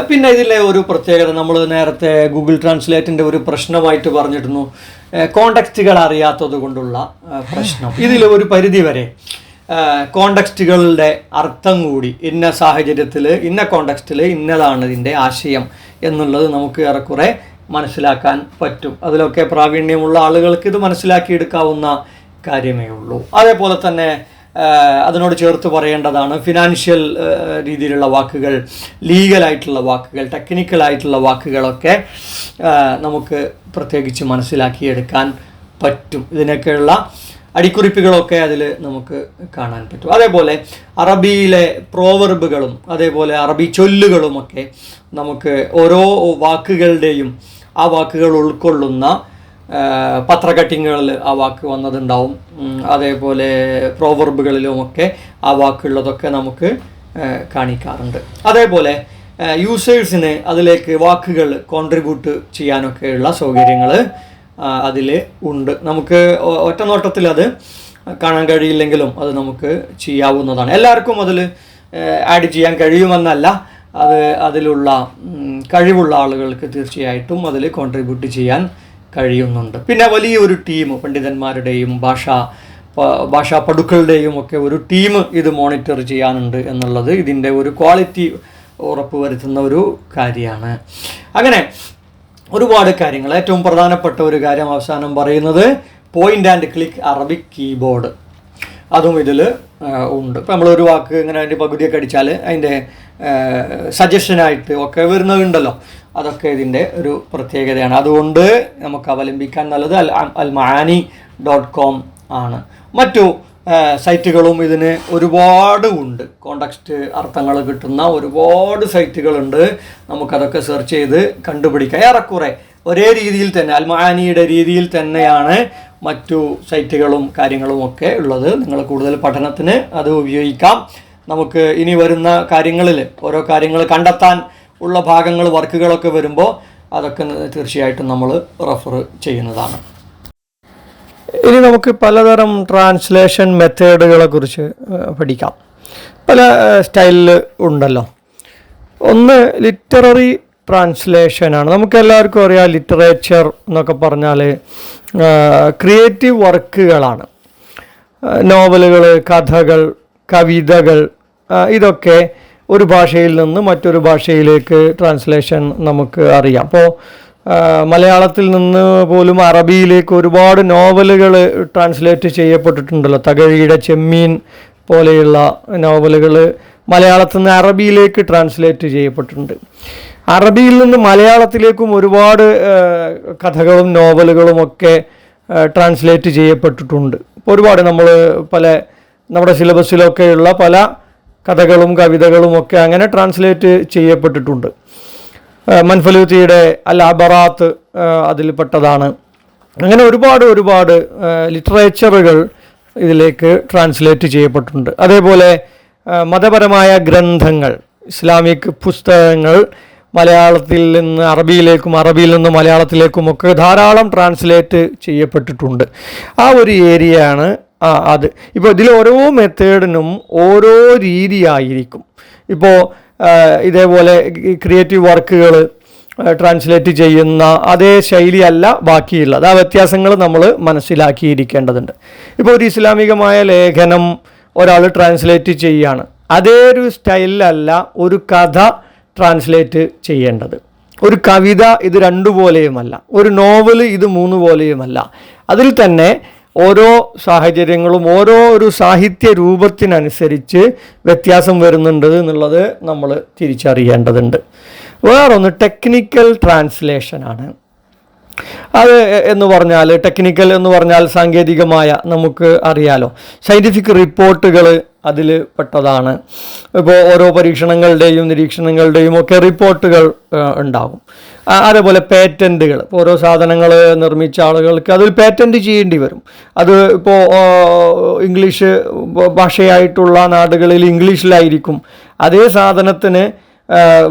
പിന്നെ ഇതിലെ ഒരു പ്രത്യേകത, നമ്മൾ നേരത്തെ ഗൂഗിൾ ട്രാൻസ്ലേറ്റിൻ്റെ ഒരു പ്രശ്നമായിട്ട് പറഞ്ഞിരുന്നു, കോണ്ടക്സ്റ്റുകൾ അറിയാത്തത് കൊണ്ടുള്ള പ്രശ്നം. ഇതിൽ ഒരു പരിധി വരെ കോണ്ടക്സ്റ്റുകളുടെ അർത്ഥം കൂടി ഇന്ന സാഹചര്യത്തിൽ, ഇന്ന കോണ്ടക്സ്റ്റിൽ ഇന്നതാണ് ഇതിൻ്റെ ആശയം എന്നുള്ളത് നമുക്ക് ഏറെക്കുറെ മനസ്സിലാക്കാൻ പറ്റും. അതിലൊക്കെ പ്രാവീണ്യമുള്ള ആളുകൾക്ക് ഇത് മനസ്സിലാക്കിയെടുക്കാവുന്ന കാര്യമേ ഉള്ളൂ. അതേപോലെ തന്നെ അതിനോട് ചേർത്ത് പറയേണ്ടതാണ്, ഫിനാൻഷ്യൽ രീതിയിലുള്ള വാക്കുകൾ, ലീഗലായിട്ടുള്ള വാക്കുകൾ, ടെക്നിക്കലായിട്ടുള്ള വാക്കുകളൊക്കെ നമുക്ക് പ്രത്യേകിച്ച് മനസ്സിലാക്കിയെടുക്കാൻ പറ്റും. ഇതിനൊക്കെയുള്ള അടിക്കുറിപ്പുകളൊക്കെ അതിൽ നമുക്ക് കാണാൻ പറ്റും. അതേപോലെ അറബിയിലെ പ്രോവർബുകളും അതേപോലെ അറബി ചൊല്ലുകളുമൊക്കെ നമുക്ക് ഓരോ വാക്കുകളുടെയും ആ വാക്കുകൾ ഉൾക്കൊള്ളുന്ന പത്ര കട്ടിങ്ങുകളിൽ ആ വാക്ക് വന്നതുണ്ടാവും. അതേപോലെ പ്രോവർബുകളിലുമൊക്കെ ആ വാക്കുള്ളതൊക്കെ നമുക്ക് കാണിക്കാറുണ്ട്. അതേപോലെ യൂസേഴ്സിന് അതിലേക്ക് വാക്കുകൾ കോൺട്രിബ്യൂട്ട് ചെയ്യാനൊക്കെയുള്ള സൗകര്യങ്ങൾ അതിൽ ഉണ്ട്. നമുക്ക് ഒറ്റ നോട്ടത്തിൽ അത് കാണാൻ കഴിയില്ലെങ്കിലും അത് നമുക്ക് ചെയ്യാവുന്നതാണ്. എല്ലാവർക്കും അതിൽ ആഡ് ചെയ്യാൻ കഴിയുമെന്നല്ല, അതിലുള്ള കഴിവുള്ള ആളുകൾക്ക് തീർച്ചയായിട്ടും അതിൽ കോൺട്രിബ്യൂട്ട് ചെയ്യാൻ കഴിയുന്നുണ്ട്. പിന്നെ വലിയൊരു ടീം, പണ്ഡിതന്മാരുടെയും ഭാഷാ പടുക്കളുടെയും ഒക്കെ ഒരു ടീം ഇത് മോണിറ്റർ ചെയ്യാനുണ്ട് എന്നുള്ളത് ഇതിൻ്റെ ഒരു ക്വാളിറ്റി ഉറപ്പുവരുത്തുന്ന ഒരു കാര്യമാണ്. അങ്ങനെ ഒരുപാട് കാര്യങ്ങൾ. ഏറ്റവും പ്രധാനപ്പെട്ട ഒരു കാര്യം അവസാനം പറയുന്നത് point and click Arabic keyboard, അതും ഇതിൽ ഉണ്ട്. ഇപ്പം നമ്മളൊരു വാക്ക് ഇങ്ങനെ അതിൻ്റെ പകുതിയൊക്കെ അടിച്ചാൽ അതിൻ്റെ സജഷനായിട്ട് ഒക്കെ വരുന്നതുണ്ടല്ലോ, അതൊക്കെ ഇതിൻ്റെ ഒരു പ്രത്യേകതയാണ്. അതുകൊണ്ട് നമുക്ക് അവലംബിക്കാൻ നല്ലത് almaani.com ആണ്. മറ്റു സൈറ്റുകളും ഇതിന് ഒരുപാട് ഉണ്ട്. കോണ്ടക്സ്റ്റ് അർത്ഥങ്ങൾ കിട്ടുന്ന ഒരുപാട് സൈറ്റുകളുണ്ട്. നമുക്കതൊക്കെ സെർച്ച് ചെയ്ത് കണ്ടുപിടിക്കാം. ഏറെക്കുറെ ഒരേ രീതിയിൽ തന്നെ, അൽമാനിയുടെ രീതിയിൽ തന്നെയാണ് മറ്റു സൈറ്റുകളും കാര്യങ്ങളും ഒക്കെ ഉള്ളത്. നിങ്ങൾ കൂടുതൽ പഠനത്തിന് അത് ഉപയോഗിക്കാം. നമുക്ക് ഇനി വരുന്ന കാര്യങ്ങളിൽ ഓരോ കാര്യങ്ങൾ കണ്ടെത്താൻ ഉള്ള ഭാഗങ്ങൾ, വർക്കുകളൊക്കെ വരുമ്പോൾ അതൊക്കെ തീർച്ചയായിട്ടും നമ്മൾ റെഫർ ചെയ്യുന്നതാണ്. ഇനി നമുക്ക് പലതരം ട്രാൻസ്ലേഷൻ മെത്തേഡുകളെ കുറിച്ച് പഠിക്കാം. പല സ്റ്റൈലിൽ ഉണ്ടല്ലോ. ഒന്ന് ലിറ്റററി ട്രാൻസ്ലേഷനാണ്. നമുക്കെല്ലാവർക്കും അറിയാം, ലിറ്ററേച്ചർ എന്നൊക്കെ പറഞ്ഞാൽ ക്രിയേറ്റീവ് വർക്കുകളാണ്. നോവലുകൾ, കഥകൾ, കവിതകൾ, ഇതൊക്കെ ഒരു ഭാഷയിൽ നിന്ന് മറ്റൊരു ഭാഷയിലേക്ക് ട്രാൻസ്ലേഷൻ നമുക്ക് അറിയാം. അപ്പോൾ മലയാളത്തിൽ നിന്ന് പോലും അറബിയിലേക്ക് ഒരുപാട് നോവലുകൾ ട്രാൻസ്ലേറ്റ് ചെയ്യപ്പെട്ടിട്ടുണ്ടല്ലോ. തകഴിയുടെ ചെമ്മീൻ പോലെയുള്ള നോവലുകൾ മലയാളത്തിൽ നിന്ന് അറബിയിലേക്ക് ട്രാൻസ്ലേറ്റ് ചെയ്യപ്പെട്ടിട്ടുണ്ട്. അറബിയിൽ നിന്ന് മലയാളത്തിലേക്കും ഒരുപാട് കഥകളും നോവലുകളും ഒക്കെ ട്രാൻസ്ലേറ്റ് ചെയ്യപ്പെട്ടിട്ടുണ്ട്. ഇപ്പോൾ ഒരുപാട് നമ്മുടെ സിലബസിലൊക്കെയുള്ള പല കഥകളും കവിതകളും ഒക്കെ അങ്ങനെ ട്രാൻസ്ലേറ്റ് ചെയ്യപ്പെട്ടിട്ടുണ്ട്. മൻഫലൂത്തിയുടെ അൽ അബറാത്ത് അതിൽപ്പെട്ടതാണ്. അങ്ങനെ ഒരുപാട് ലിറ്ററേച്ചറുകൾ ഇതിലേക്ക് ട്രാൻസ്ലേറ്റ് ചെയ്യപ്പെട്ടിട്ടുണ്ട്. അതേപോലെ മതപരമായ ഗ്രന്ഥങ്ങൾ, ഇസ്ലാമിക് പുസ്തകങ്ങൾ മലയാളത്തിൽ നിന്ന് അറബിയിലേക്കും അറബിയിൽ നിന്ന് മലയാളത്തിലേക്കുമൊക്കെ ധാരാളം ട്രാൻസ്ലേറ്റ് ചെയ്യപ്പെട്ടിട്ടുണ്ട്. ആ ഒരു ഏരിയയാണ് അത്. ഇപ്പോൾ ഇതിൽ ഓരോ മെത്തേഡിനും ഓരോ രീതിയായിരിക്കും. ഇപ്പോൾ ഇതേപോലെ ക്രിയേറ്റീവ് വർക്കുകൾ ട്രാൻസ്ലേറ്റ് ചെയ്യുന്ന അതേ ശൈലിയല്ല ബാക്കിയുള്ളത്. ആ വ്യത്യാസങ്ങൾ നമ്മൾ മനസ്സിലാക്കിയിരിക്കേണ്ടതുണ്ട്. ഇപ്പോൾ ഒരു ഇസ്ലാമികമായ ലേഖനം ഒരാൾ ട്രാൻസ്ലേറ്റ് ചെയ്യുകയാണ്, അതേ ഒരു സ്റ്റൈലിലല്ല ഒരു കഥ ട്രാൻസ്ലേറ്റ് ചെയ്യേണ്ടത്. ഒരു കവിത ഇത് രണ്ടുപോലെയുമല്ല, ഒരു നോവൽ ഇത് മൂന്ന് പോലെയുമല്ല. അതിൽ തന്നെ ഓരോ സാഹചര്യങ്ങളും ഓരോ ഒരു സാഹിത്യ രൂപത്തിനനുസരിച്ച് വ്യത്യാസം വരുന്നുണ്ട് എന്നുള്ളത് നമ്മൾ തിരിച്ചറിയേണ്ടതുണ്ട്. വേറൊന്ന് ടെക്നിക്കൽ ട്രാൻസ്ലേഷനാണ്. അത് എന്ന് പറഞ്ഞാൽ, ടെക്നിക്കൽ എന്ന് പറഞ്ഞാൽ സാങ്കേതികമായ, നമുക്ക് അറിയാലോ, സയൻറ്റിഫിക് റിപ്പോർട്ടുകൾ അതിൽ പെട്ടതാണ്. ഇപ്പോൾ ഓരോ പരീക്ഷണങ്ങളുടെയും നിരീക്ഷണങ്ങളുടെയും ഒക്കെ റിപ്പോർട്ടുകൾ ഉണ്ടാകും. അതേപോലെ പേറ്റൻറ്റുകൾ, ഓരോ സാധനങ്ങൾ നിർമ്മിച്ച ആളുകൾക്ക് അതിൽ പേറ്റൻറ്റ് ചെയ്യേണ്ടി വരും. അത് ഇപ്പോൾ ഇംഗ്ലീഷ് ഭാഷയായിട്ടുള്ള നാടുകളിൽ ഇംഗ്ലീഷിലായിരിക്കും. അതേ സാധനത്തിന്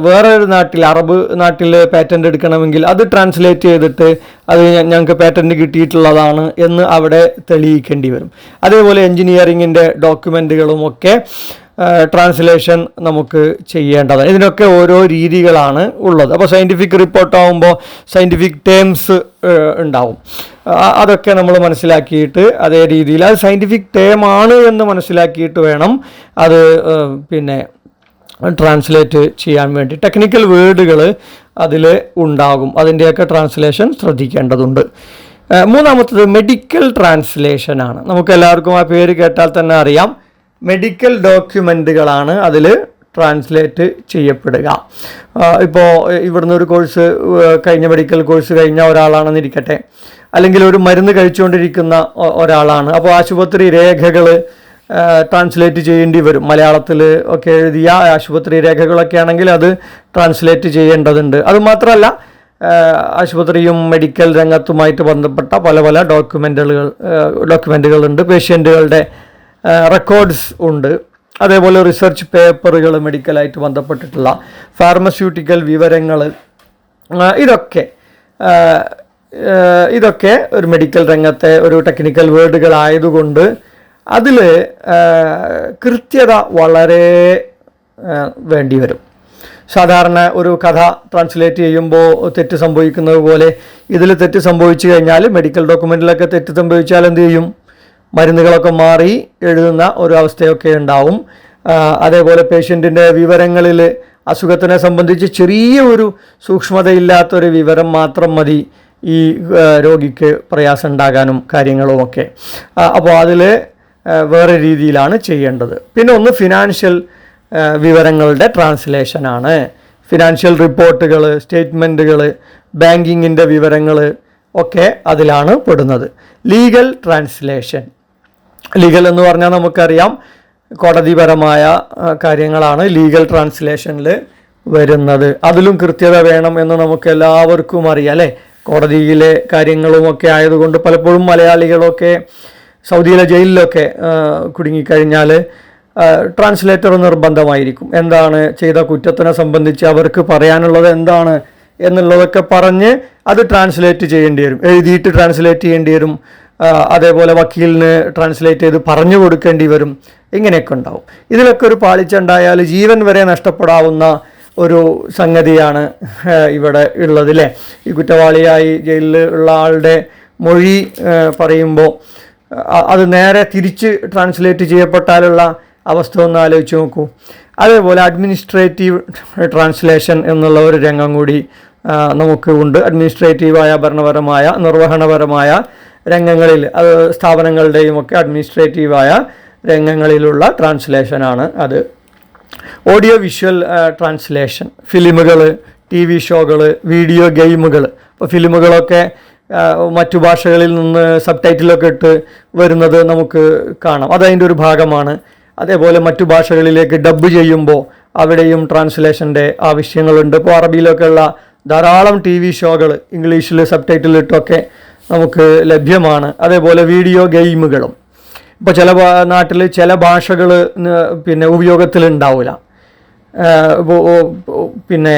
വേറൊരു നാട്ടിൽ, അറബ് നാട്ടിൽ പാറ്റൻ്റ് എടുക്കണമെങ്കിൽ അത് ട്രാൻസ്ലേറ്റ് ചെയ്തിട്ട് അത് ഞങ്ങൾക്ക് പാറ്റൻ്റ് കിട്ടിയിട്ടുള്ളതാണ് എന്ന് അവിടെ തെളിയിക്കേണ്ടി വരും. അതേപോലെ എൻജിനീയറിങ്ങിൻ്റെ ഡോക്യുമെൻറ്റുകളുമൊക്കെ ട്രാൻസ്ലേഷൻ നമുക്ക് ചെയ്യേണ്ടതാണ്. ഇതിനൊക്കെ ഓരോ രീതികളാണ് ഉള്ളത്. അപ്പോൾ സയൻറ്റിഫിക് റിപ്പോർട്ടാകുമ്പോൾ സയൻറ്റിഫിക് ടേംസ് ഉണ്ടാവും. അതൊക്കെ നമ്മൾ മനസ്സിലാക്കിയിട്ട് അതേ രീതിയിൽ അത് സയൻറ്റിഫിക് ടേമാണ് എന്ന് മനസ്സിലാക്കിയിട്ട് വേണം അത് ട്രാൻസ്ലേറ്റ് ചെയ്യാൻ വേണ്ടി. ടെക്നിക്കൽ വേർഡുകൾ അതിൽ ഉണ്ടാകും, അതിൻ്റെയൊക്കെ ട്രാൻസ്ലേഷൻ ശ്രദ്ധിക്കേണ്ടതുണ്ട്. മൂന്നാമത്തത് മെഡിക്കൽ ട്രാൻസ്ലേഷനാണ്. നമുക്ക് എല്ലാവർക്കും ആ പേര് കേട്ടാൽ തന്നെ അറിയാം, മെഡിക്കൽ ഡോക്യുമെൻറ്റുകളാണ് അതിൽ ട്രാൻസ്ലേറ്റ് ചെയ്യപ്പെടുക. ഇപ്പോൾ ഇവിടുന്ന് ഒരു കോഴ്സ് കഴിഞ്ഞ, മെഡിക്കൽ കോഴ്സ് കഴിഞ്ഞ ഒരാളാണെന്നിരിക്കട്ടെ, അല്ലെങ്കിൽ ഒരു മരുന്ന് കഴിച്ചുകൊണ്ടിരിക്കുന്ന ഒരാളാണ്. അപ്പോൾ ആശുപത്രി രേഖകൾ ട്രാൻസ്ലേറ്റ് ചെയ്യേണ്ടി വരും. മലയാളത്തിൽ ഒക്കെ എഴുതിയ ആശുപത്രി രേഖകളൊക്കെ ആണെങ്കിൽ അത് ട്രാൻസ്ലേറ്റ് ചെയ്യേണ്ടതുണ്ട്. അതുമാത്രമല്ല, ആശുപത്രിയും മെഡിക്കൽ രംഗത്തുമായിട്ട് ബന്ധപ്പെട്ട പല പല ഡോക്യുമെൻറ്റുകളുണ്ട്. പേഷ്യൻറ്റുകളുടെ റെക്കോർഡ്സ് ഉണ്ട്. അതേപോലെ റിസർച്ച് പേപ്പറുകൾ, മെഡിക്കലായിട്ട് ബന്ധപ്പെട്ടിട്ടുള്ള ഫാർമസ്യൂട്ടിക്കൽ വിവരങ്ങൾ, ഇതൊക്കെ ഒരു മെഡിക്കൽ രംഗത്തെ ഒരു ടെക്നിക്കൽ വേർഡുകളായതുകൊണ്ട് അതിൽ കൃത്യത വളരെ വേണ്ടി വരും. സാധാരണ ഒരു കഥ ട്രാൻസ്ലേറ്റ് ചെയ്യുമ്പോൾ തെറ്റ് സംഭവിക്കുന്നത് പോലെ ഇതിൽ തെറ്റ് സംഭവിച്ചു കഴിഞ്ഞാൽ, മെഡിക്കൽ ഡോക്യുമെൻറ്റിലൊക്കെ തെറ്റ് സംഭവിച്ചാൽ എന്ത് ചെയ്യും? മരുന്നുകളൊക്കെ മാറി എഴുതുന്ന ഒരു അവസ്ഥയൊക്കെ ഉണ്ടാവും. അതേപോലെ പേഷ്യൻറ്റിൻ്റെ വിവരങ്ങളിൽ അസുഖത്തിനെ സംബന്ധിച്ച് ചെറിയ ഒരു സൂക്ഷ്മതയില്ലാത്തൊരു വിവരം മാത്രം മതി ഈ രോഗിക്ക് പ്രയാസം ഉണ്ടാകാനും കാര്യങ്ങളുമൊക്കെ. അപ്പോൾ അതിൽ വേറെ രീതിയിലാണ് ചെയ്യേണ്ടത്. പിന്നെ ഒന്ന് ഫിനാൻഷ്യൽ വിവരങ്ങളുടെ ട്രാൻസ്ലേഷനാണ്. ഫിനാൻഷ്യൽ റിപ്പോർട്ടുകൾ, സ്റ്റേറ്റ്മെൻറ്റുകൾ, ബാങ്കിങ്ങിൻ്റെ വിവരങ്ങൾ ഒക്കെ അതിലാണ് പെടുന്നത്. ലീഗൽ ട്രാൻസ്ലേഷൻ, ലീഗൽ എന്ന് പറഞ്ഞാൽ നമുക്കറിയാം കോടതിപരമായ കാര്യങ്ങളാണ് ലീഗൽ ട്രാൻസ്ലേഷനിൽ വരുന്നത്. അതിലും കൃത്യത വേണം എന്ന് നമുക്ക് എല്ലാവർക്കും അറിയാം അല്ലേ. കോടതിയിലെ കാര്യങ്ങളുമൊക്കെ ആയതുകൊണ്ട് പലപ്പോഴും മലയാളികളൊക്കെ സൗദിയിലെ ജയിലിലൊക്കെ കുടുങ്ങിക്കഴിഞ്ഞാൽ ട്രാൻസ്ലേറ്റർ നിർബന്ധമായിരിക്കും. എന്താണ് ചെയ്ത കുറ്റത്തിനെ സംബന്ധിച്ച് അവർക്ക് പറയാനുള്ളത് എന്താണ് എന്നുള്ളതൊക്കെ പറഞ്ഞ് അത് ട്രാൻസ്ലേറ്റ് ചെയ്യേണ്ടി വരും, എഴുതിയിട്ട് ട്രാൻസ്ലേറ്റ് ചെയ്യേണ്ടി വരും. അതേപോലെ വക്കീലിന് ട്രാൻസ്ലേറ്റ് ചെയ്ത് പറഞ്ഞു കൊടുക്കേണ്ടി വരും. ഇങ്ങനെയൊക്കെ ഉണ്ടാവും. ഇതിലൊക്കെ ഒരു പാളിച്ച ഉണ്ടായാൽ ജീവൻ വരെ നഷ്ടപ്പെടാവുന്ന ഒരു സംഗതിയാണ് ഇവിടെ ഉള്ളത് അല്ലേ. ഈ കുറ്റവാളിയായി ജയിലിൽ ഉള്ള ആളുടെ മൊഴി പറയുമ്പോൾ അത് നേരെ തിരിച്ച് ട്രാൻസ്ലേറ്റ് ചെയ്യപ്പെട്ടാലുള്ള അവസ്ഥ ഒന്ന് ആലോചിച്ച് നോക്കൂ. അതേപോലെ അഡ്മിനിസ്ട്രേറ്റീവ് ട്രാൻസ്ലേഷൻ എന്നുള്ള ഒരു രംഗം കൂടി നമുക്ക് ഉണ്ട്. അഡ്മിനിസ്ട്രേറ്റീവായ, ഭരണപരമായ, നിർവഹണപരമായ രംഗങ്ങളിൽ, അത് സ്ഥാപനങ്ങളുടെയും ഒക്കെ അഡ്മിനിസ്ട്രേറ്റീവായ രംഗങ്ങളിലുള്ള ട്രാൻസ്ലേഷനാണ് അത്. ഓഡിയോ വിഷ്വൽ ട്രാൻസ്ലേഷൻ, ഫിലിമുകൾ, TV ഷോകൾ, വീഡിയോ ഗെയിമുകൾ. ഇപ്പോൾ ഫിലിമുകളൊക്കെ മറ്റു ഭാഷകളിൽ നിന്ന് സബ് ടൈറ്റിലൊക്കെ ഇട്ട് വരുന്നത് നമുക്ക് കാണാം, അതതിൻ്റെ ഒരു ഭാഗമാണ്. അതേപോലെ മറ്റു ഭാഷകളിലേക്ക് ഡബ്ബ് ചെയ്യുമ്പോൾ അവിടെയും ട്രാൻസ്ലേഷൻ്റെ ആവശ്യങ്ങളുണ്ട്. ഇപ്പോൾ അറബിയിലൊക്കെ ഉള്ള ധാരാളം TV ഷോകൾ ഇംഗ്ലീഷിൽ സബ് ടൈറ്റിലിട്ടൊക്കെ നമുക്ക് ലഭ്യമാണ്. അതേപോലെ വീഡിയോ ഗെയിമുകളും. ഇപ്പോൾ ചില നാട്ടിൽ ചില ഭാഷകൾ ഉപയോഗത്തിലുണ്ടാവില്ല. പിന്നെ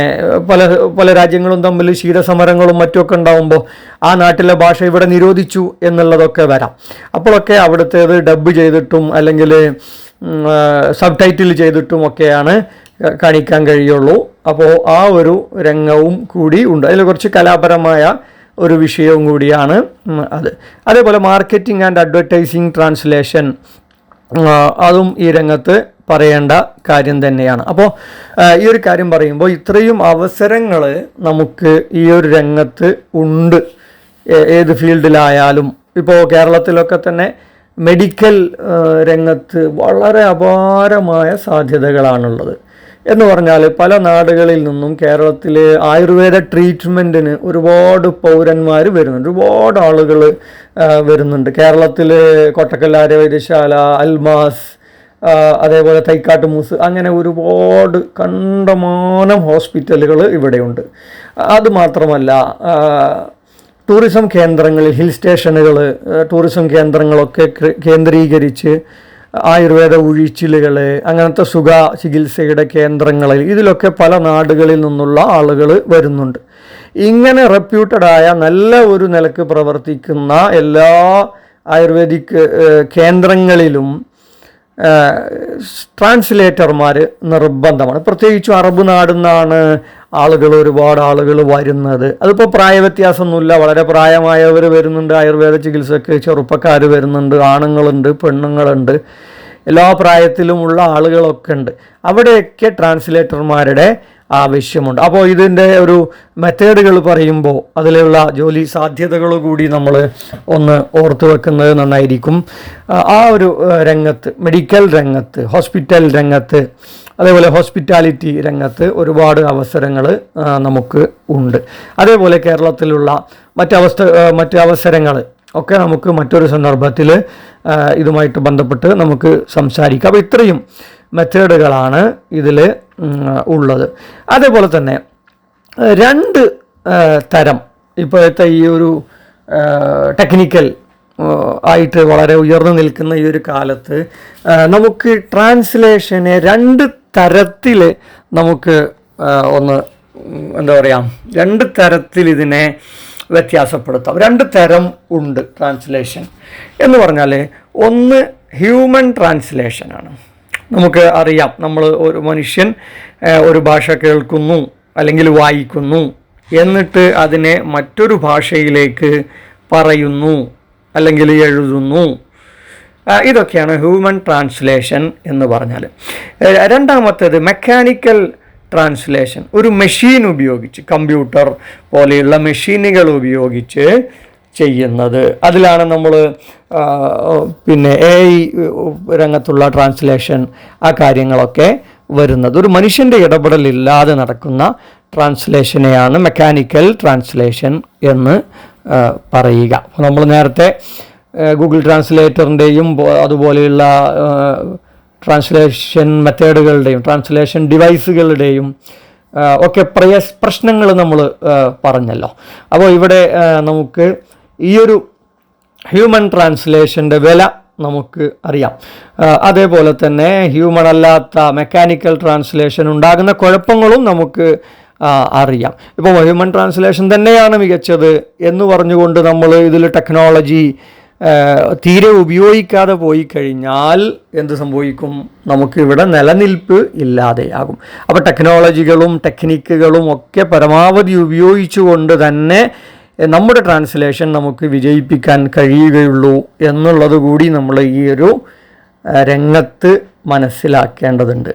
പല പല രാജ്യങ്ങളും തമ്മിൽ ശീതസമരങ്ങളും മറ്റുമൊക്കെ ഉണ്ടാകുമ്പോൾ ആ നാട്ടിലെ ഭാഷ ഇവിടെ നിരോധിച്ചു എന്നുള്ളതൊക്കെ വരാം. അപ്പോഴൊക്കെ അവിടുത്തേത് ഡബ് ചെയ്തിട്ടും അല്ലെങ്കിൽ സബ് ടൈറ്റിൽ ചെയ്തിട്ടും ഒക്കെയാണ് കാണിക്കാൻ കഴിയുള്ളൂ. അപ്പോൾ ആ ഒരു രംഗവും കൂടി ഉണ്ട്. അതിൽ കുറച്ച് കലാപരമായ ഒരു വിഷയവും കൂടിയാണ് അത്. അതേപോലെ മാർക്കറ്റിംഗ് ആൻഡ് അഡ്വർടൈസിങ് ട്രാൻസ്ലേഷൻ, അതും ഈ രംഗത്ത് പറയേണ്ട കാര്യം തന്നെയാണ്. അപ്പോൾ ഈ ഒരു കാര്യം പറയുമ്പോൾ ഇത്രയും അവസരങ്ങൾ നമുക്ക് ഈ ഒരു രംഗത്ത് ഉണ്ട്. ഏത് ഫീൽഡിലായാലും ഇപ്പോൾ കേരളത്തിലൊക്കെ തന്നെ മെഡിക്കൽ രംഗത്ത് വളരെ അപാരമായ സാധ്യതകളാണുള്ളത്. എന്ന് പറഞ്ഞാൽ പല നാടുകളിൽ നിന്നും കേരളത്തിൽ ആയുർവേദ ട്രീറ്റ്മെൻറ്റിന് ഒരുപാട് പൗരന്മാർ വരുന്നുണ്ട്, ഒരുപാട് ആളുകൾ വരുന്നുണ്ട്. കേരളത്തിൽ കൊട്ടക്കൽ ആര്യവൈദ്യശാല, അൽമാസ്, അതേപോലെ തൈക്കാട്ടുമൂസ്, അങ്ങനെ ഒരുപാട് കണ്ടമാനം ഹോസ്പിറ്റലുകൾ ഇവിടെയുണ്ട്. അതുമാത്രമല്ല ടൂറിസം കേന്ദ്രങ്ങളിൽ, ഹിൽ സ്റ്റേഷനുകൾ, ടൂറിസം കേന്ദ്രങ്ങളൊക്കെ കേന്ദ്രീകരിച്ച് ആയുർവേദ ഉഴിച്ചിലുകൾ, അങ്ങനത്തെ സുഖ ചികിത്സയുടെ കേന്ദ്രങ്ങളിൽ ഇതിലൊക്കെ പല നാടുകളിൽ നിന്നുള്ള ആളുകൾ വരുന്നുണ്ട്. ഇങ്ങനെ റെപ്യൂട്ടഡായ നല്ല ഒരു നിലക്ക് പ്രവർത്തിക്കുന്ന എല്ലാ ആയുർവേദിക് കേന്ദ്രങ്ങളിലും ട്രാൻസ്ലേറ്റർമാർ നിർബന്ധമാണ്. പ്രത്യേകിച്ചും അറബ് നാടിൽ നിന്നാണ് ഒരുപാട് ആളുകൾ വരുന്നത്. അതിപ്പോൾ പ്രായവ്യത്യാസമൊന്നുമില്ല, വളരെ പ്രായമായവർ വരുന്നുണ്ട് ആയുർവേദ ചികിത്സക്ക്, ചെറുപ്പക്കാർ വരുന്നുണ്ട്, ആണുങ്ങളുണ്ട്, പെണ്ണുങ്ങളുണ്ട്, എല്ലാ പ്രായത്തിലുമുള്ള ആളുകളൊക്കെ ഉണ്ട്. അവിടെയൊക്കെ ട്രാൻസ്ലേറ്റർമാരുടെ ആവശ്യമുണ്ട്. അപ്പോൾ ഇതിൻ്റെ ഒരു മെത്തേഡുകൾ പറയുമ്പോൾ അതിലുള്ള ജോലി സാധ്യതകൾ കൂടി നമ്മൾ ഒന്ന് ഓർത്തു വെക്കുന്നത് നന്നായിരിക്കും. ആ ഒരു രംഗത്ത്, മെഡിക്കൽ രംഗത്ത്, ഹോസ്പിറ്റൽ രംഗത്ത്, അതേപോലെ ഹോസ്പിറ്റാലിറ്റി രംഗത്ത് ഒരുപാട് അവസരങ്ങൾ നമുക്ക് ഉണ്ട്. അതേപോലെ കേരളത്തിലുള്ള മറ്റ് അവസരങ്ങൾ ഒക്കെ നമുക്ക് മറ്റൊരു സന്ദർഭത്തിൽ ഇതുമായിട്ട് ബന്ധപ്പെട്ട് നമുക്ക് സംസാരിക്കാം. അപ്പോൾ ഇത്രയും മെത്തേഡുകളാണ് ഇതിൽ ഉള്ളത്. അതേപോലെ തന്നെ 2 തരം ഇപ്പോഴത്തെ ഈ ഒരു ടെക്നിക്കൽ ആയിട്ട് വളരെ ഉയർന്നു നിൽക്കുന്ന ഈ ഒരു കാലത്ത് നമുക്ക് ട്രാൻസ്ലേഷനെ 2 തരത്തിൽ നമുക്ക് എന്താ പറയുക, 2 തരത്തിൽ ഇതിനെ വ്യത്യാസപ്പെടുത്താം. 2 തരം ഉണ്ട് ട്രാൻസ്ലേഷൻ എന്ന് പറഞ്ഞാൽ. ഒന്ന് ഹ്യൂമൻ ട്രാൻസ്ലേഷനാണ്. നമുക്ക് അറിയാം, നമ്മൾ ഒരു മനുഷ്യൻ ഒരു ഭാഷ കേൾക്കുന്നു അല്ലെങ്കിൽ വായിക്കുന്നു, എന്നിട്ട് അതിനെ മറ്റൊരു ഭാഷയിലേക്ക് പറയുന്നു അല്ലെങ്കിൽ എഴുതുന്നു. ഇതൊക്കെയാണ് ഹ്യൂമൻ ട്രാൻസ്ലേഷൻ എന്ന് പറഞ്ഞാൽ. രണ്ടാമത്തേത് മെക്കാനിക്കൽ ട്രാൻസ്ലേഷൻ, ഒരു മെഷീൻ ഉപയോഗിച്ച്, കമ്പ്യൂട്ടർ പോലെയുള്ള മെഷീനുകൾ ഉപയോഗിച്ച് ചെയ്യുന്നത്. അതിലാണ് നമ്മൾ പിന്നെ AI രംഗത്തുള്ള ട്രാൻസ്ലേഷൻ, ആ കാര്യങ്ങളൊക്കെ വരുന്നത്. ഒരു മനുഷ്യൻ്റെ ഇടപെടലില്ലാതെ നടക്കുന്ന ട്രാൻസ്ലേഷനെയാണ് മെക്കാനിക്കൽ ട്രാൻസ്ലേഷൻ എന്ന് പറയുക. അപ്പോൾ നമ്മൾ നേരത്തെ ഗൂഗിൾ ട്രാൻസ്ലേറ്ററിൻ്റെയും അതുപോലെയുള്ള ട്രാൻസ്ലേഷൻ മെത്തേഡുകളുടെയും ട്രാൻസ്ലേഷൻ ഡിവൈസുകളുടെയും ഒക്കെ പ്രശ്നങ്ങൾ നമ്മൾ പറഞ്ഞല്ലോ. അപ്പോൾ ഇവിടെ നമുക്ക് ഈ ഒരു ഹ്യൂമൻ ട്രാൻസ്ലേഷൻ്റെ വില നമുക്ക് അറിയാം. അതേപോലെ തന്നെ ഹ്യൂമൺ അല്ലാത്ത മെക്കാനിക്കൽ ട്രാൻസ്ലേഷൻ ഉണ്ടാകുന്ന കുഴപ്പങ്ങളും നമുക്ക് അറിയാം. ഇപ്പോൾ ഹ്യൂമൻ ട്രാൻസ്ലേഷൻ തന്നെയാണ് മികച്ചത് എന്ന് പറഞ്ഞുകൊണ്ട് നമ്മൾ ഇതിൽ ടെക്നോളജി തീരെ ഉപയോഗിക്കാതെ പോയി കഴിഞ്ഞാൽ എന്ത് സംഭവിക്കും? നമുക്കിവിടെ നിലനിൽപ്പ് ഇല്ലാതെയാകും. അപ്പോൾ ടെക്നോളജികളും ടെക്നിക്കുകളും ഒക്കെ പരമാവധി ഉപയോഗിച്ചുകൊണ്ട് തന്നെ നമ്മുടെ ട്രാൻസ്ലേഷൻ നമുക്ക് വിജയിപ്പിക്കാൻ കഴിയുകയുള്ളൂ എന്നുള്ളത് കൂടി നമ്മൾ ഈ ഒരു രംഗത്ത് മനസ്സിലാക്കേണ്ടതുണ്ട്.